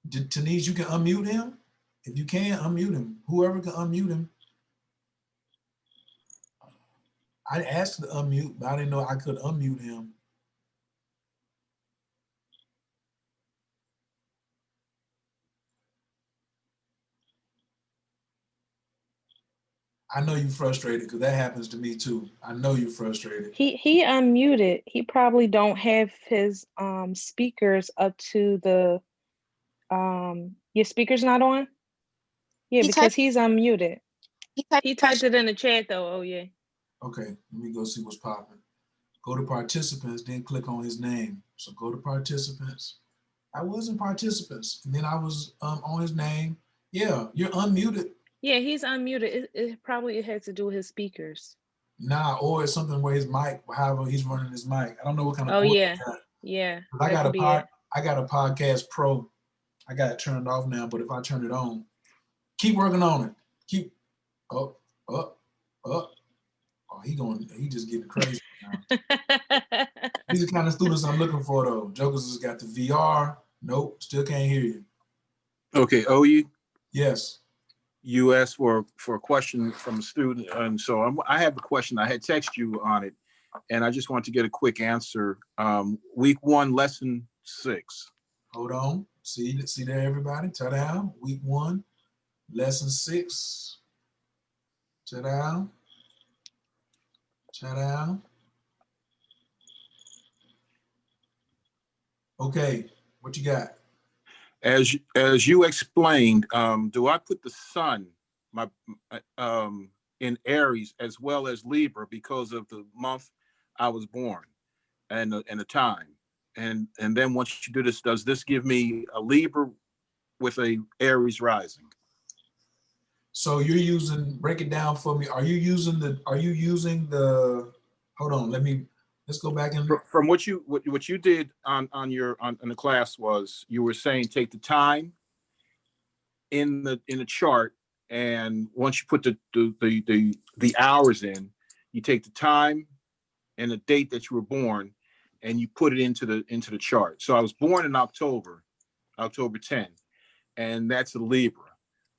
Tanise, you can unmute him. If you can, unmute him. Whoever can unmute him. I asked to unmute, but I didn't know I could unmute him. I know you're frustrated because that happens to me too. I know you're frustrated. He unmuted. He probably don't have his speakers up to the your speaker's not on? Yeah, He because typed, he's unmuted. he He typed it in the chat though. Oh yeah. Okay, let me go see what's popping. Go to participants, then click on his name. So go to participants. I was in participants, and then I was on his name. Yeah, you're unmuted. Yeah, he's unmuted. It probably has to do with his speakers. Nah, or it's something where his mic, however he's running his mic. I don't know what kind of Oh cord yeah. he got. Yeah. I That got could be it. I got a podcast pro. I got it turned off now, but if I turn it on, keep working on it. Keep up, up, up. Oh, he just getting crazy now. These are the kind of students I'm looking for though. Jokers has got the VR. Nope, still can't hear you. Okay, OU, Yes. you asked for a question from a student, and so I have a question. I had texted you on it, and I just want to get a quick answer. Week 1, lesson 6. Hold on. See there, everybody. Ta-da. Week 1, lesson 6. Ta-da. Ta-da. Okay, what you got? As you explained, do I put the sun in Aries as well as Libra because of the month I was born and the time? And then once you do this, does this give me a Libra with a Aries rising? So you're using, break it down for me. Are you using the, hold on, let's go back and. From what you did on the class was you were saying take the time in the chart, and once you put the hours in, you take the time and the date that you were born, and you put it into the chart. So I was born in October 10, and that's a Libra.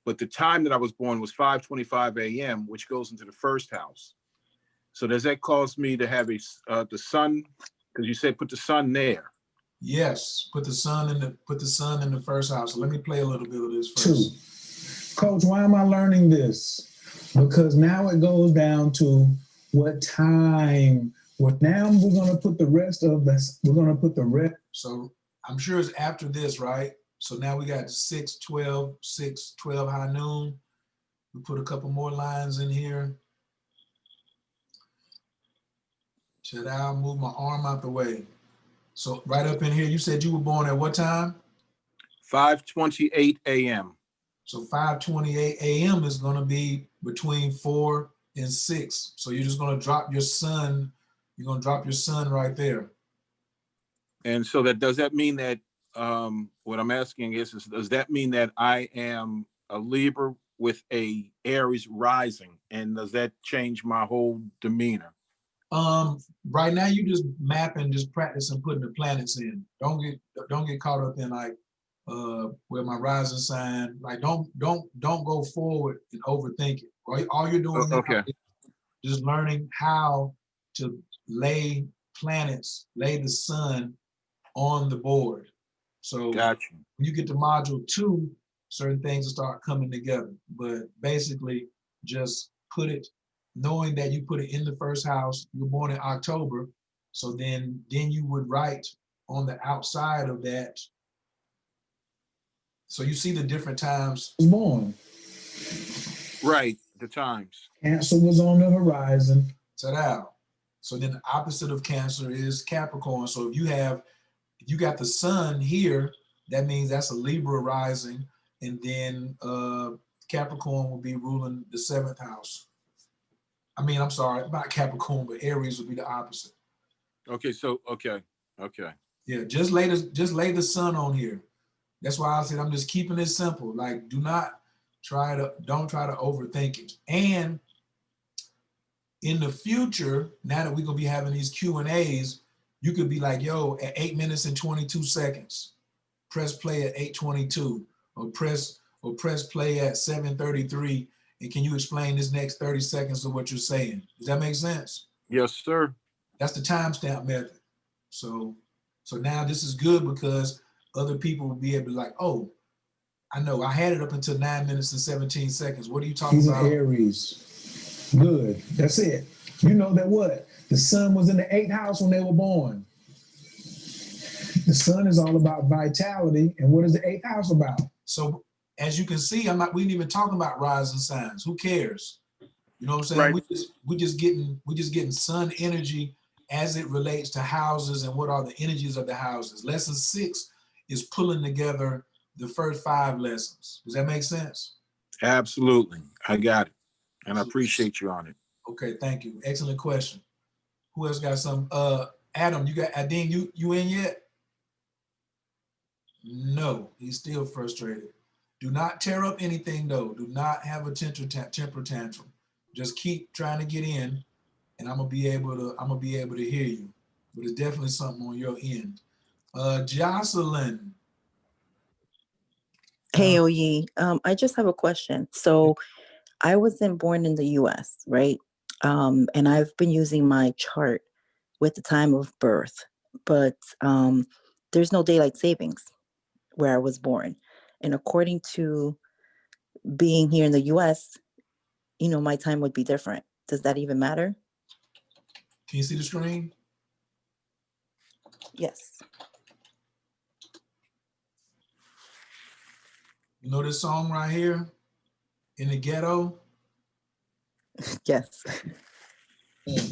But the time that I was born was 5:25 a.m., which goes into the first house. So does that cause me to have the sun? Because you said put the sun there. Yes, put the sun in the first house. So let me play a little bit of this first. 2. Coach, why am I learning this? Because now it goes down to what time. Now we're gonna put the rest of this. So I'm sure it's after this, right? So now we got 6:12 high noon. We put a couple more lines in here. Should I move my arm out the way? So right up in here, you said you were born at what time? 5:28 a.m. So 5:28 a.m. is going to be between 4 and 6. So you're just going to drop your sun. You're going to drop your sun right there. And so does that mean that what I'm asking is does that mean that I am a Libra with a Aries rising, and does that change my whole demeanor? Right now you just mapping, just practicing putting the planets in. Don't get caught up in like where my rising sign. Like don't go forward and overthink it. Right? All you're doing now is just learning how to lay planets, lay the sun on the board. So gotcha. When you get to module 2, certain things will start coming together. But basically, just put it, knowing that you put it in the first house. You were born in October, so then you would write on the outside of that. So you see the different times. Was born. Right, the times. Cancer was on the horizon. Ta-da. So then the opposite of Cancer is Capricorn. So if you got the sun here, that means that's a Libra rising, and then Capricorn will be ruling the 7th house. I mean, I'm sorry, not Capricorn, but Aries would be the opposite. Okay, so okay. Yeah, just lay the sun on here. That's why I said I'm just keeping it simple. Like, don't try to overthink it. And in the future, now that we're gonna be having these Q&As, you could be like, yo, at 8 minutes and 22 seconds, press play at 8:22, or press play at 7:33, and can you explain this next 30 seconds of what you're saying? Does that make sense? Yes, sir. That's the timestamp method. So now this is good because other people will be able to like, oh, I know I had it up until 9 minutes and 17 seconds. What are you talking He's about? an Aries. Good. That's it. You know that what? The sun was in the 8th house when they were born. The sun is all about vitality. And what is the 8th house about? So as you can see, we ain't even talking about rising signs. Who cares? You know what I'm saying? Right. We just getting sun energy as it relates to houses and what are the energies of the houses. Lesson 6 is pulling together the first 5 lessons. Does that make sense? Absolutely. I got it. And I appreciate you on it. Okay, thank you. Excellent question. Who else got some? Adam, you got Adine, you in yet? No, he's still frustrated. Do not tear up anything though. Do not have a temper tantrum. Just keep trying to get in, and I'm gonna be able to hear you. But it's definitely something on your end. Jocelyn. Hey, Oye, I just have a question. So I wasn't born in the US, right? And I've been using my chart with the time of birth, but there's no daylight savings where I was born. And according to being here in the US, my time would be different. Does that even matter? Can you see the screen? Yes. You know this song right here? In the Ghetto? Yes.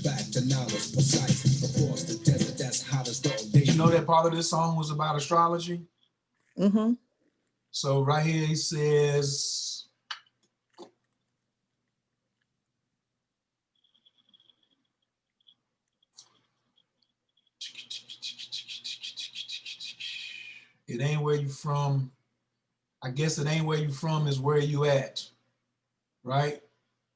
Back to knowledge, precise, across the desert, that's how to start. Did you know that part of this song was about astrology? Mm-hmm. So right here he says, it ain't where you from. I guess it ain't where you from is where you at, right?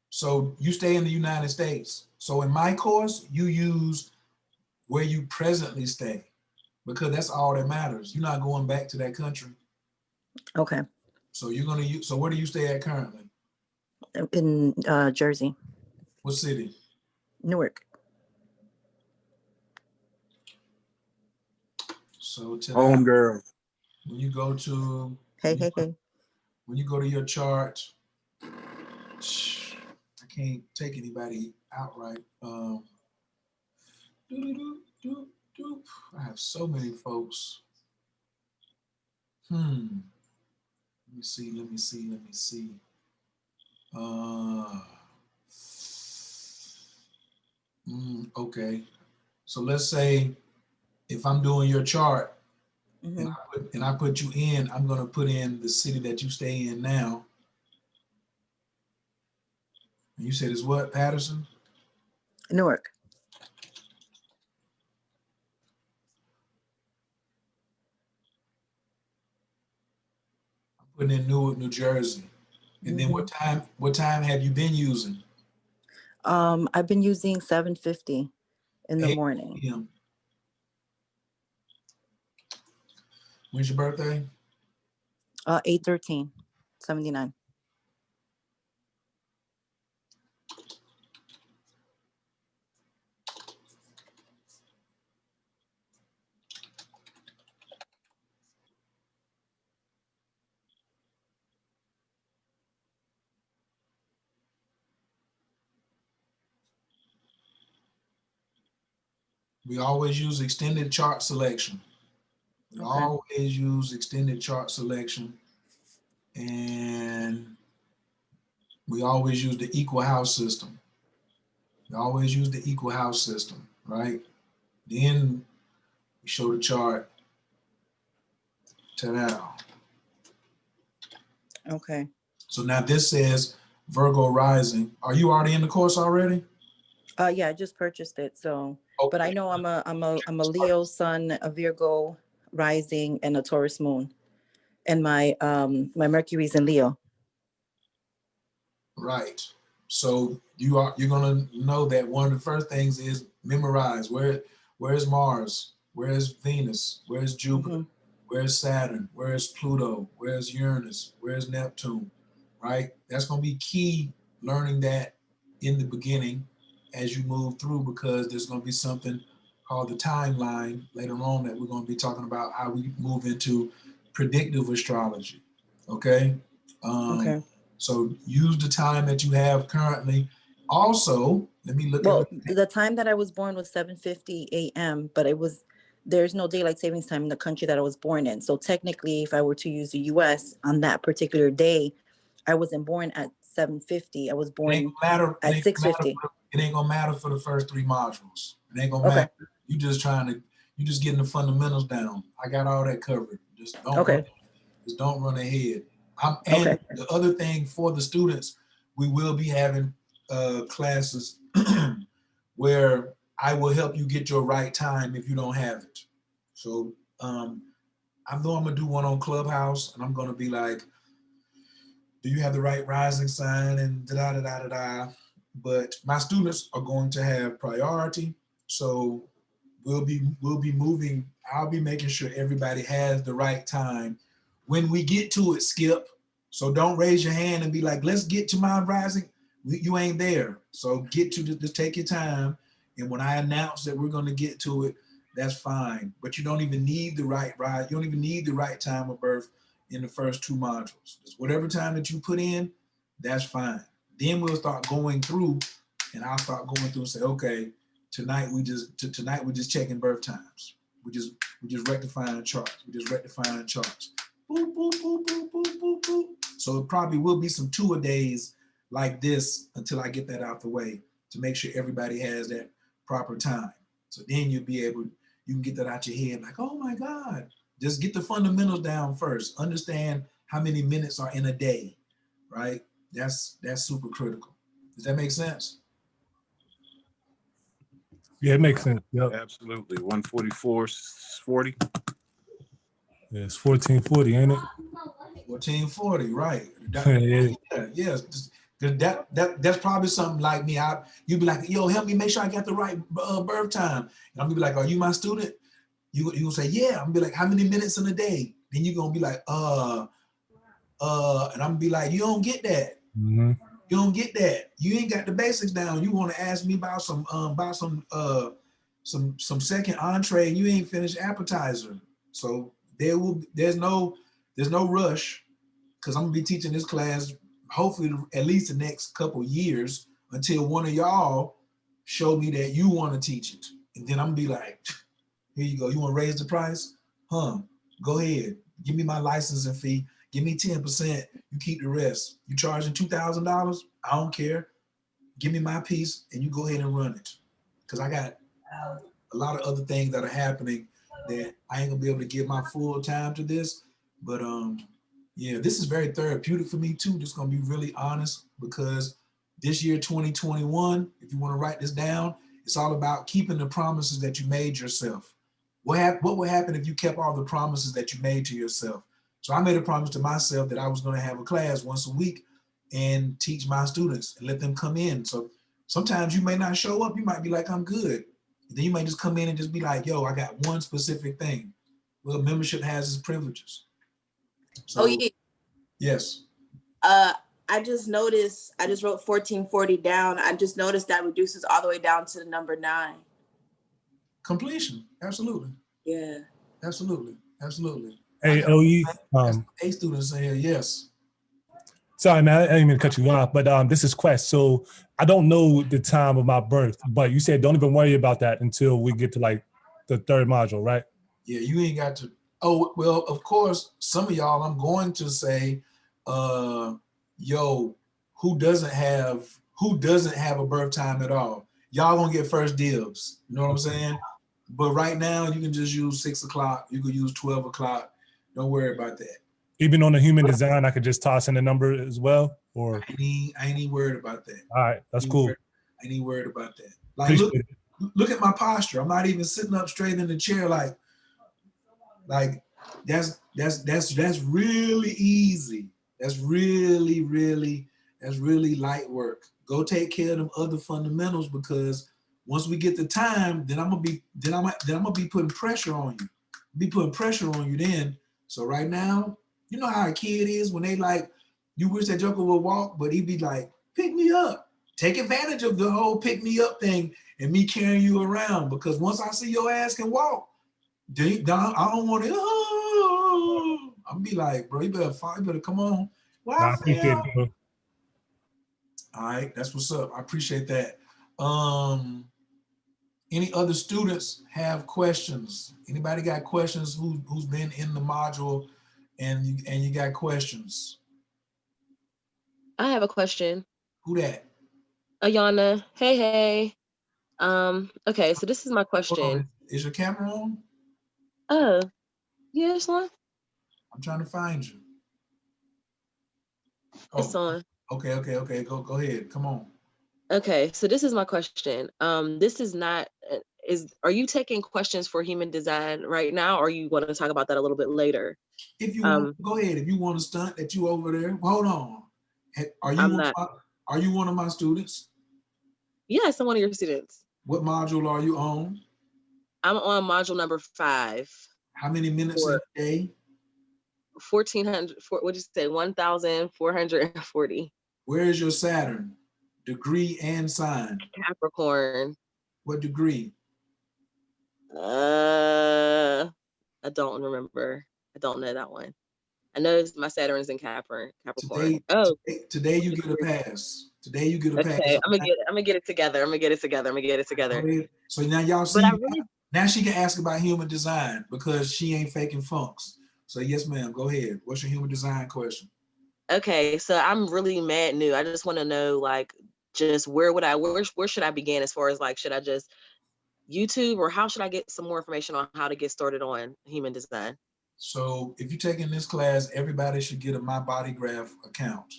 So you stay in the United States. So in my course, you use where you presently stay because that's all that matters. You're not going back to that country. Okay. So you're gonna use. So where do you stay at currently? In Jersey. What city? Newark. So to Home that, girl. when you go to Hey. when you go to your chart, I can't take anybody outright. I have so many folks. Let me see. Okay. So let's say if I'm doing your chart Mm-hmm. and I put you in, I'm gonna put in the city that you stay in now. And you said it's what, Patterson? Newark. I'm putting in Newark, New Jersey. And then what time have you been using? I've been using 7:50 in the 8 morning. p.m. When's your birthday? 8/13/79. We always use extended chart selection. We always use extended chart selection. And we always use the equal house system. We always use the equal house system, right? Then we show the chart. Ta-da. Okay. So now this says Virgo rising. Are you already in the course already? Yeah, I just purchased it. So, but I know I'm a Leo sun, a Virgo rising, and a Taurus moon, and my Mercury's in Leo. Right. So you're gonna know that one of the first things is memorize where's Mars, where's Venus, where's Jupiter, where's Saturn, where's Pluto, where's Uranus, where's Neptune, right? That's gonna be key learning that in the beginning. as you move through, because there's going to be something called the timeline later on that we're going to be talking about how we move into predictive astrology. Okay. Okay. So use the time that you have currently. Also, let me look Well, at the time that I was born was 7:50 a.m., but there's no daylight savings time in the country that I was born in. So technically, if I were to use the US on that particular day, I wasn't born at 7:50. I was it. born at 6:50. It ain't gonna matter for the first 3 modules. It ain't gonna Okay. matter. You just getting the fundamentals down. I got all that covered. Okay. Just don't run ahead. And Okay. the other thing for the students, we will be having classes where I will help you get your right time if you don't have it. So I know I'm gonna do one on Clubhouse, and I'm gonna be like, do you have the right rising sign and da da da da da. But my students are going to have priority, so we'll be moving. I'll be making sure everybody has the right time when we get to it, Skip. So don't raise your hand and be like, let's get to my rising. You ain't there. So just take your time. And when I announce that we're going to get to it, that's fine. But you don't even need the right rise. You don't even need the right time of birth in the first 2 modules. Just whatever time that you put in, that's fine. Then we'll start going through, and I'll start going through and say, okay, tonight we're just checking birth times. We just rectifying charts. We just rectifying charts. Boop, boop, boop, boop, boop, boop, boop. So it probably will be some two-a-days like this until I get that out the way to make sure everybody has that proper time. So then you can get that out your head like, oh my God, just get the fundamentals down first. Understand how many minutes are in a day, right? That's super critical. Does that make sense? Yeah, it makes sense. Yep. Absolutely. 144.40. Yeah, it's 1440, ain't it? 1440, right? Yeah. Yes. That's probably something like me. You'd be like, yo, help me make sure I got the right birth time. And I'm gonna be like, are you my student? You will say, yeah. I'm gonna be like, how many minutes in a day? Then you're gonna be like, and I'm gonna be like, you don't get that. Mm-hmm. You don't get that. You ain't got the basics down. You want to ask me about some second entree, and you ain't finished appetizer. So there's no rush, because I'm gonna be teaching this class hopefully at least the next couple years until one of y'all show me that you want to teach it. And then I'm gonna be like, here you go. You want to raise the price? Go ahead. Give me my licensing fee. Give me 10%. You keep the rest. You charging $2,000? I don't care. Give me my piece and you go ahead and run it. Because I got a lot of other things that are happening that I ain't gonna be able to give my full time to this. But yeah, this is very therapeutic for me too. Just gonna be really honest, because this year 2021, if you want to write this down, it's all about keeping the promises that you made yourself. What would happen if you kept all the promises that you made to yourself? So I made a promise to myself that I was going to have a class once a week and teach my students and let them come in. So sometimes you may not show up. You might be like, I'm good. Then you might just come in and just be like, yo, I got one specific thing. Well, membership has its privileges. So, oh yeah. Yes. I just noticed, I just wrote 1440 down. I just noticed that reduces all the way down to the number 9. Completion. Absolutely. Yeah. Absolutely. Absolutely. Hey, OE. A students in here, yes. Sorry, man, I didn't mean to cut you off, but this is Quest. So I don't know the time of my birth, but you said don't even worry about that until we get to like the 3rd module, right? Yeah, you ain't got to. Oh, well, of course, some of y'all, I'm going to say, yo, who doesn't have a birth time at all? Y'all gonna get first dibs. You know what I'm saying? But right now, you can just use 6 o'clock. You can use 12 o'clock. Don't worry about that. Even on the human design, I could just toss in the number as well, or I ain't even worried about that. All right, that's cool. I ain't worried about that. Like, look at my posture. I'm not even sitting up straight in the chair. Like that's really easy. That's really light work. Go take care of them other fundamentals, because once we get the time, then I'm gonna be putting pressure on you. Be putting pressure on you then. So right now, you know how a kid is when they like, you wish that joker would walk, but he'd be like, pick me up, take advantage of the whole pick me up thing and me carrying you around, because once I see your ass can walk, deep down, I don't want to. Oh, I'm be like, bro, you better come on. Well, I appreciate it, bro. all right, that's what's up. I appreciate that. Any other students have questions? Anybody got questions? Who's been in the module, and you got questions? I have a question. Who that? Ayana. Hey, hey. Okay, so this is my question. Is your camera on? Oh, yeah, it's on. I'm trying to find you. It's on. Okay. Go ahead. Come on. Okay, so this is my question. This is not are you taking questions for human design right now, or you want to talk about that a little bit later? If you want, go ahead. If you want to stunt that you over there, hold on. Are you one of my students? Yes, I'm one of your students. What module are you on? I'm on module number 5. How many minutes a day? 1,400. What'd you say? 1,440. Where is your Saturn? Degree and sign? Capricorn. What degree? I don't remember. I don't know that one. I know my Saturn is in Capricorn. Today you get a pass. Today you get a pass. Okay, I'm gonna get it together. So now y'all see, now she can ask about human design because she ain't faking funks. So yes, ma'am, go ahead. What's your human design question? Okay, so I'm really mad new. I just want to know, like, just where should I begin as far as, like, should I just YouTube, or how should I get some more information on how to get started on human design? So if you're taking this class, everybody should get a My Body Graph account.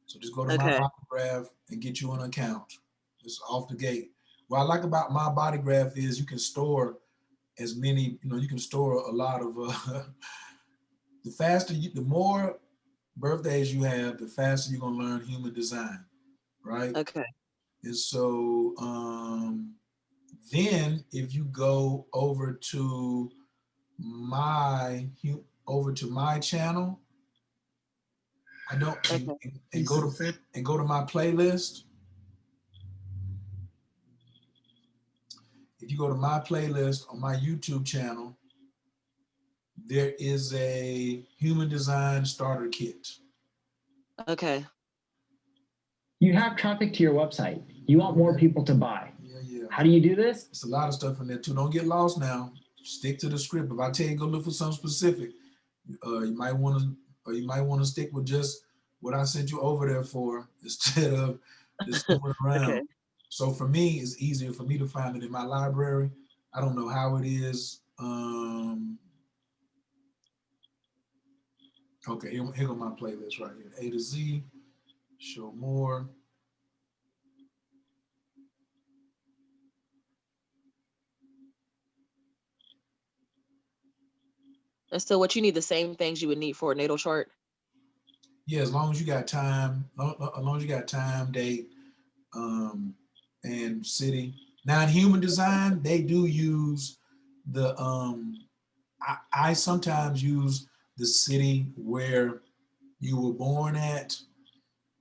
So just go to My Body Graph and get you an account. It's off the gate. What I like about My Body Graph is you can store as many, you can store a lot of, the more birthdays you have, the faster you're gonna learn human design, right? Okay. And so then if you go over to my channel, and go to my playlist. If you go to my playlist on my YouTube channel, there is a human design starter kit. Okay. You have traffic to your website. You want more people to buy. Yeah. How do you do this? It's a lot of stuff in there too. Don't get lost now. Stick to the script. If I tell you go look for something specific, you might want to stick with just what I sent you over there for instead of just going around. Okay. So for me, it's easier for me to find it in my library. I don't know how it is. Okay, here go my playlist right here. A to Z, show more. And so what you need, the same things you would need for a natal chart? Yeah, as long as you got time, date, and city. Now in human design, they do use the, I sometimes use the city where you were born at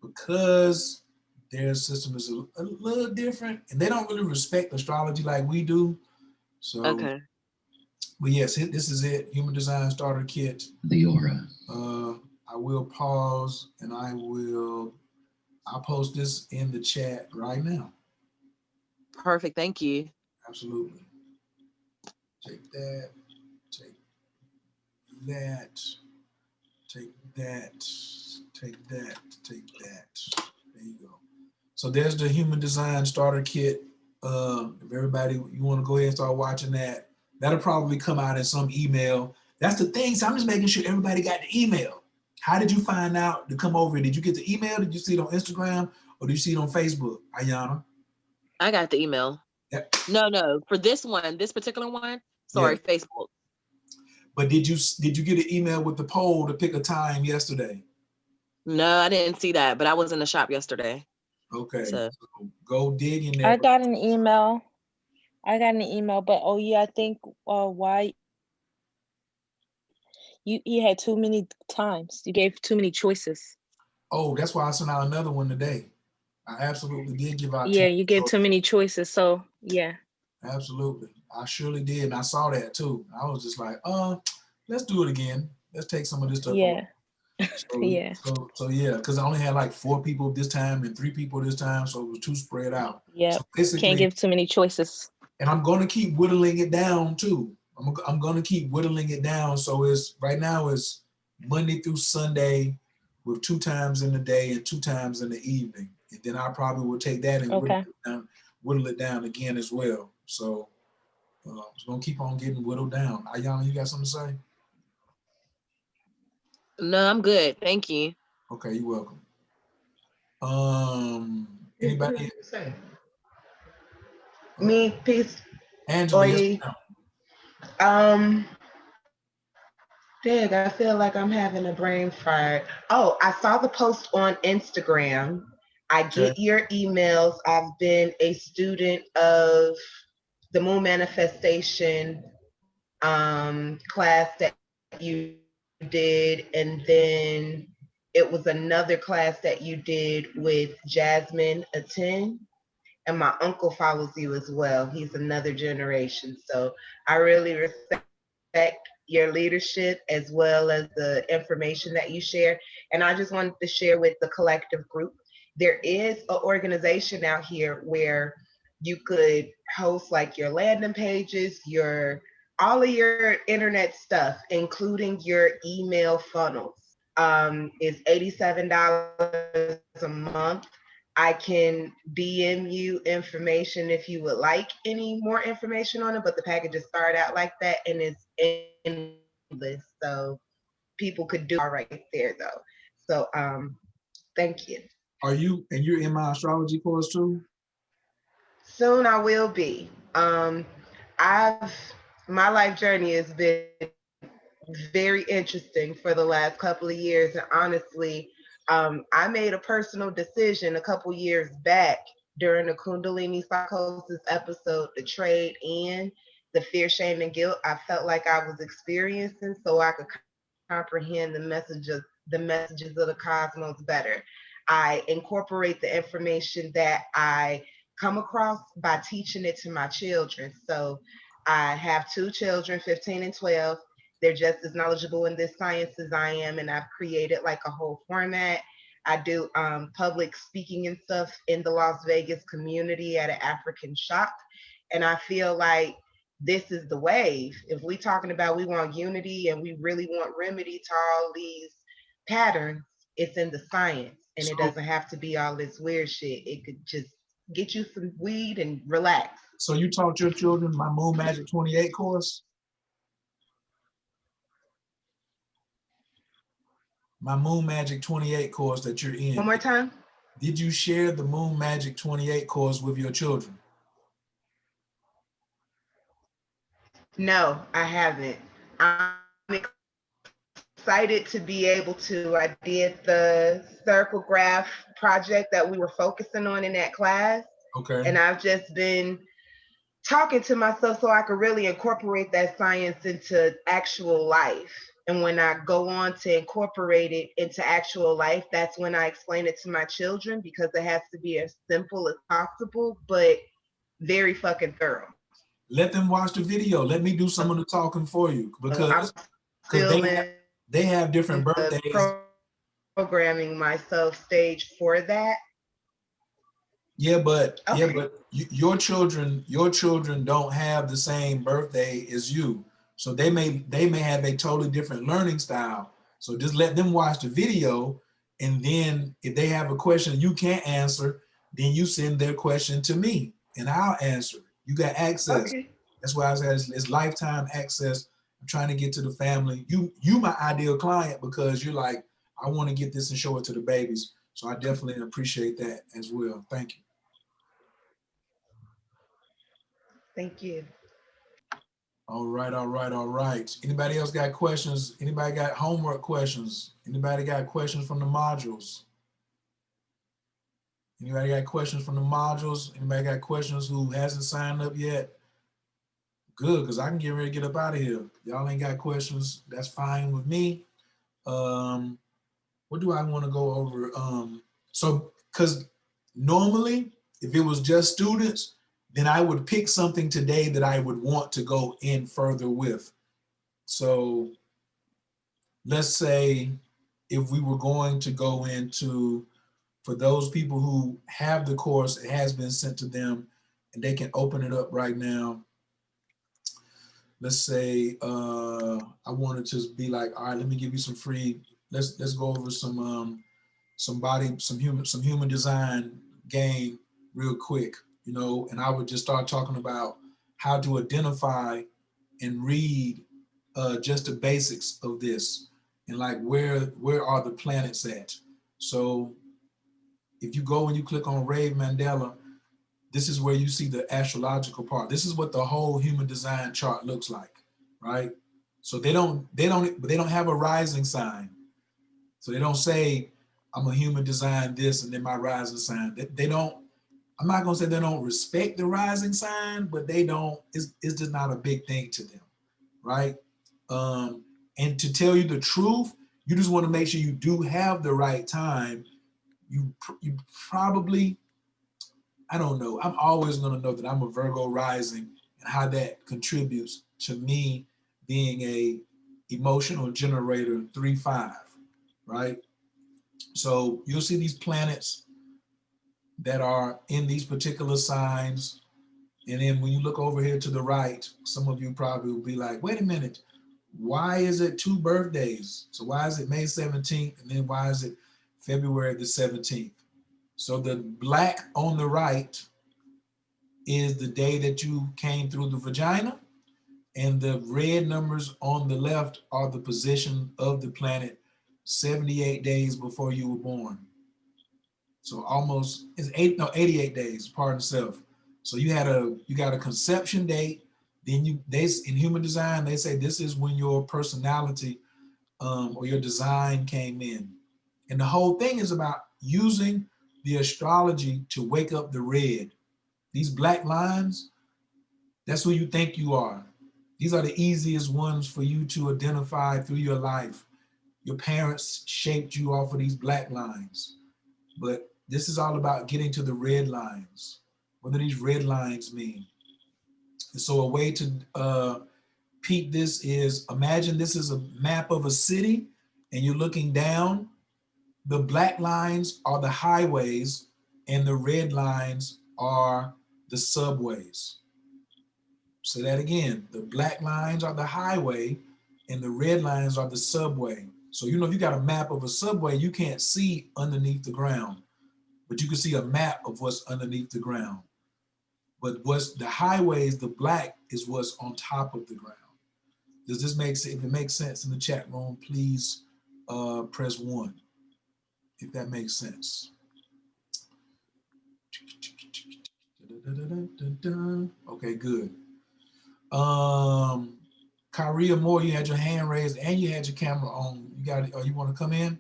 because their system is a little different and they don't really respect astrology like we do. So, okay. But yes, this is it. Human Design Starter Kit. The aura. I will pause and I'll post this in the chat right now. Perfect. Thank you. Absolutely. Take that. Take that. Take that. Take that. Take that. There you go. So there's the Human Design Starter Kit. If everybody, you want to go ahead and start watching that, that'll probably come out in some email. That's the thing. So I'm just making sure everybody got the email. How did you find out to come over? Did you get the email? Did you see it on Instagram or did you see it on Facebook, Ayana? I got the email. Yep. No, for this particular one, sorry, yeah. Facebook. But did you get an email with the poll to pick a time yesterday? No, I didn't see that, but I was in the shop yesterday. Okay, so go dig in there. I got an email, but I think why you had too many times. You gave too many choices. Oh, that's why I sent out another one today. I absolutely did give out Yeah, 10 you get choices. too many choices. So yeah. Absolutely. I surely did. And I saw that too. I was just like, let's do it again. Let's take some of this stuff off. Yeah. So, Yeah. so yeah, because I only had like 4 people this time and 3 people this time. So it was too spread out. So Yep. Can't basically, give too many choices. and I'm going to keep whittling it down too. I'm going to keep whittling it down. So it's right now it's Monday through Sunday with 2 times in the day and 2 times in the evening. And then I probably will take that and Okay. whittle it down again as well. So it's going to keep on getting whittled down. Ayana, you got something to say? No, I'm good. Thank you. Okay, you're welcome. Anybody? Say. Me, peace. Angela, yes, Oye. ma'am. Dig, I feel like I'm having a brain fart. Oh, I saw the post on Instagram. I Okay. get your emails. I've been a student of the Moon Manifestation class that you did, and then it was another class that you did with Jasmine Atin, and my uncle follows you as well. He's another generation, so I really respect your leadership as well as the information that you share. And I just wanted to share with the collective group. There is an organization out here where you could host like your landing pages, your all of your internet stuff, including your email funnels. Is $87 a month. I can DM you information if you would like any more information on it, but the packages start out like that and it's endless. So people could do all right there though. So thank you. You're in my astrology course too? Soon I will be. I've my life journey has been very interesting for the last couple of years. And honestly, I made a personal decision a couple years back during the Kundalini Psychosis episode to trade in the fear, shame, and guilt I felt like I was experiencing so I could comprehend the messages of the cosmos better. I incorporate the information that I come across by teaching it to my children. So I have 2 children, 15 and 12. They're just as knowledgeable in this science as I am, and I've created like a whole format. I do public speaking and stuff in the Las Vegas community at an African shop, and I feel like this is the wave. If we talking about we want unity and we really want remedy to all these patterns, it's in the science, and it doesn't have to be all this weird shit. It could just get you some weed and relax. So you taught your children my Moon Magic 28 course? My Moon Magic 28 course that you're in. One more time. Did you share the Moon Magic 28 course with your children? No, I haven't. I'm excited to be able to. I did the circle graph project that we were focusing on in that class. Okay. And I've just been talking to myself so I could really incorporate that science into actual life. And when I go on to incorporate it into actual life, that's when I explain it to my children because it has to be as simple as possible, but very fucking thorough. Let them watch the video. Let me do some of the talking for you because they have different birthdays. Programming myself stage for that. Yeah, but your children don't have the same birthday as you. So they may have a totally different learning style. So just let them watch the video, and then if they have a question you can't answer, then you send their question to me and I'll answer. You got access. Okay. That's why I said it's lifetime access. I'm trying to get to the family. You my ideal client because you're like, I want to get this and show it to the babies. So I definitely appreciate that as well. Thank you. Thank you. All right. Anybody else got questions? Anybody got homework questions? Anybody got questions from the modules? Anybody got questions from the modules? Anybody got questions who hasn't signed up yet? Good, because I can get ready to get up out of here. Y'all ain't got questions, that's fine with me. What do I want to go over? So, because Normally, if it was just students, then I would pick something today that I would want to go in further with. So let's say if we were going to go into, for those people who have the course, it has been sent to them and they can open it up right now. Let's say I wanted to be like, all right, let me give you some free, let's go over some human design game real quick, you know, and I would just start talking about how to identify and read just the basics of this, and like where are the planets at. So if you go and you click on Rave Mandela, this is where you see the astrological part. This is what the whole human design chart looks like, right? So they don't have a rising sign. So they don't say I'm a human design this and then my rising sign. They don't, I'm not gonna say they don't respect the rising sign, but they don't, it's just not a big thing to them, right? And to tell you the truth, you just want to make sure you do have the right time. You probably, I don't know, I'm always gonna know that I'm a Virgo rising and how that contributes to me being a emotional generator 3-5, right? So you'll see these planets that are in these particular signs. And then when you look over here to the right, some of you probably will be like, wait a minute, why is it 2 birthdays? So why is it May 17th? And then why is it February the 17th? So the black on the right is the day that you came through the vagina. And the red numbers on the left are the position of the planet 78 days before you were born. So almost, it's 88 days, pardon self. So you got a conception date, then in human design, they say this is when your personality or your design came in. And the whole thing is about using the astrology to wake up the red. These black lines, that's who you think you are. These are the easiest ones for you to identify through your life. Your parents shaped you off of these black lines. But this is all about getting to the red lines. What do these red lines mean? And so a way to peek this is, imagine this is a map of a city and you're looking down. The black lines are the highways and the red lines are the subways. Say that again. The black lines are the highway and the red lines are the subway. So you know, if you got a map of a subway, you can't see underneath the ground, but you can see a map of what's underneath the ground. But what's the highways, the black is what's on top of the ground. Does this make sense? If it makes sense in the chat room, please press 1, if that makes sense. Okay, good. Kyria Moore, you had your hand raised and you had your camera on. You got it. You want to come in?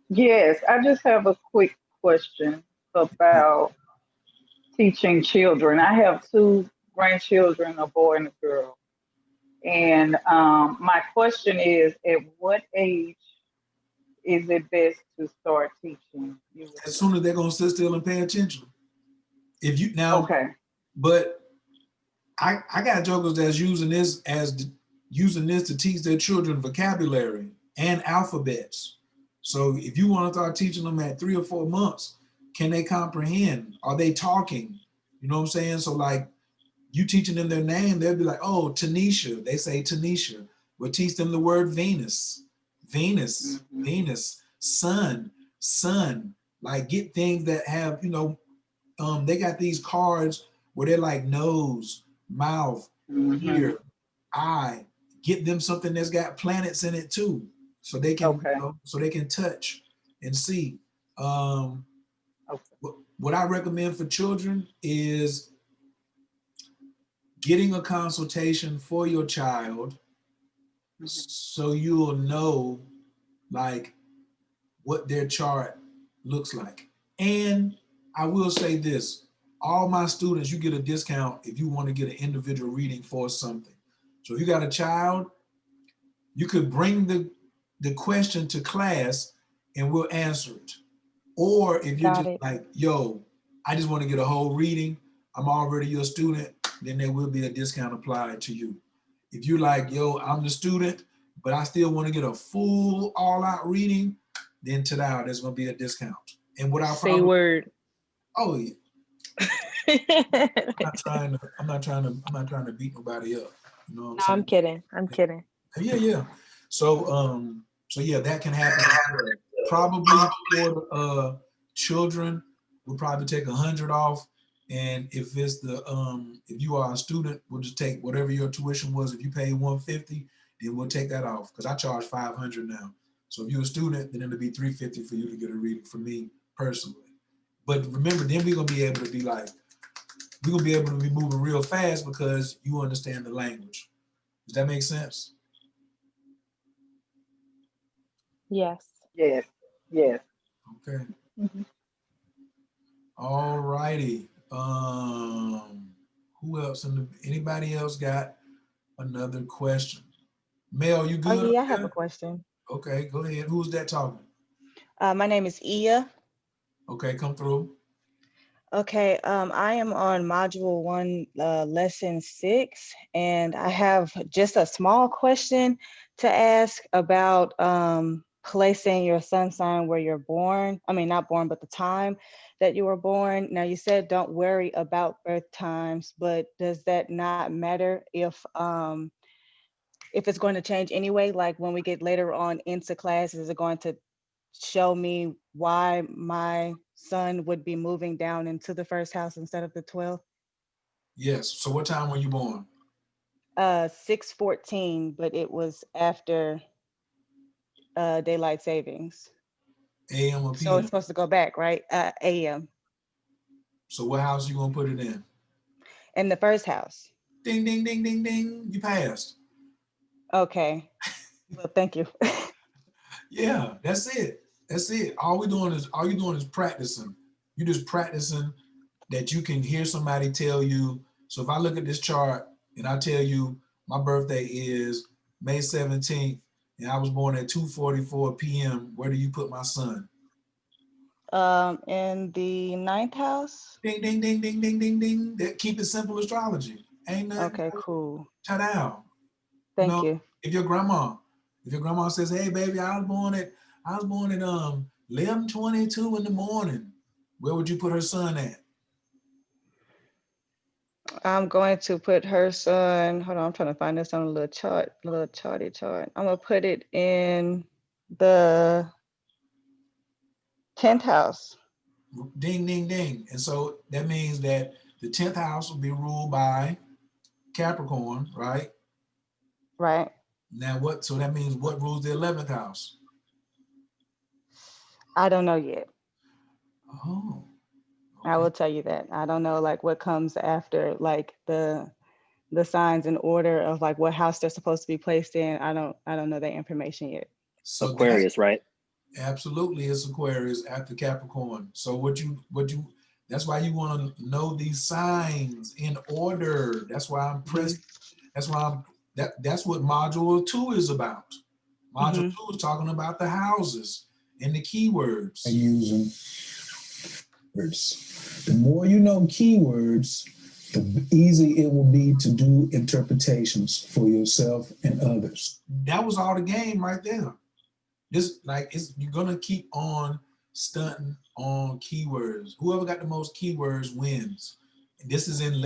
Yes, I just have a quick question about teaching children. I have 2 grandchildren, a boy and a girl. And my question is, at what age is it best to start teaching? As soon as they're gonna sit still and pay attention. If you now, okay. But I got jokers that's using this to teach their children vocabulary and alphabets. So if you want to start teaching them at 3 or 4 months, can they comprehend? Are they talking? You know what I'm saying? So like you teaching them their name, they'll be like, oh, Tanisha. They say Tanisha. We'll teach them the word Venus, Venus, Venus, sun, sun. Like get things that have, you know, they got these cards where they're like nose, mouth, ear, eye. Get them something that's got planets in it too, so they can you know, so they can touch and see. What I recommend for children is getting a consultation for your child, so you'll know like what their chart looks like. And I will say this, all my students, you get a discount if you want to get an individual reading for something. So if you got a child, you could bring the question to class and we'll answer it. Or if you're Got just it. like, yo, I just want to get a whole reading, I'm already your student, then there will be a discount applied to you. If you're like, yo, I'm the student, but I still want to get a full all-out reading, then to-thou, there's gonna be a discount. And what I Say probably, word. oh yeah, I'm not trying to beat nobody up. You know what I'm No, saying? I'm kidding. I'm kidding. Yeah. So yeah, that can happen as well. Probably for children, we'll probably take 100 off. And if it's if you are a student, we'll just take whatever your tuition was. If you pay 150, then we'll take that off because I charge 500 now. So if you're a student, then it'll be 350 for you to get a reading from me personally. But remember, then we're gonna be able to be like, we're gonna be able to be moving real fast because you understand the language. Does that make sense? Yes. Yes. Yes. Okay. Mhm. All righty. Who else? Anybody else got another question? Mel, you Oh, good up yeah, I have a there? question. Okay, go ahead. Who's that talking? My name is Iya. Okay, come through. Okay, I am on module 1, lesson 6, and I have just a small question to ask about placing your sun sign where you're born. I mean, not born, but the time that you were born. Now, you said don't worry about birth times, but does that not matter if it's going to change anyway? Like when we get later on into class, is it going to show me why my son would be moving down into the first house instead of the 12th? Yes. So what time were you born? 6:14, but it was after daylight savings. AM or So it's PM? supposed to go back, right? AM. So what house you gonna put it in? In the first house. Ding, ding, ding, ding, ding. You passed. Okay. Well, thank you. Yeah, that's it. That's it. All you're doing is practicing. You're just practicing that you can hear somebody tell you. So if I look at this chart and I tell you my birthday is May 17th and I was born at 2:44 p.m., where do you put my son? In the 9th house. Ding, ding, ding, ding, ding, ding, ding. That keep it simple astrology. Ain't nothing. Okay, cool. Ta-da. Thank you. If your grandma says, hey baby, I was born at 11:22 in the morning, where would you put her son at? I'm going to put her son, hold on, I'm trying to find this on a little chart, charty chart. I'm gonna put it in the 10th house. Ding, ding, ding. And so that means that the 10th house will be ruled by Capricorn, right? Right. Now so that means what rules the 11th house? I don't know yet. Oh. I will tell you that. I don't know like what comes after like the signs in order of like what house they're supposed to be placed in. I don't know that information yet. So Aquarius, right? Absolutely, it's Aquarius after Capricorn. So that's why you want to know these signs in order. That's why I'm pressing. That's why that's what module 2 is about. Module 2 is talking about the houses and the keywords. I use them. Words. The more you know keywords, the easier it will be to do interpretations for yourself and others. That was all the game right there. You're gonna keep on stunting on keywords. Whoever got the most keywords wins. And this is in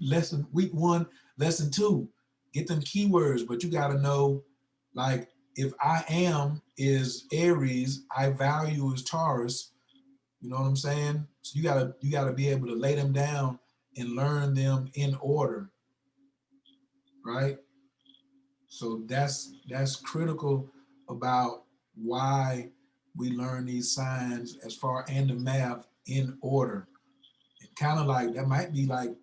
lesson week 1, lesson 2. Get them keywords, but you gotta know, like, if I am is Aries, I value is Taurus. You know what I'm saying? So you gotta be able to lay them down and learn them in order, right? So that's critical about why we learn these signs and the math in order. It kind of like that might be like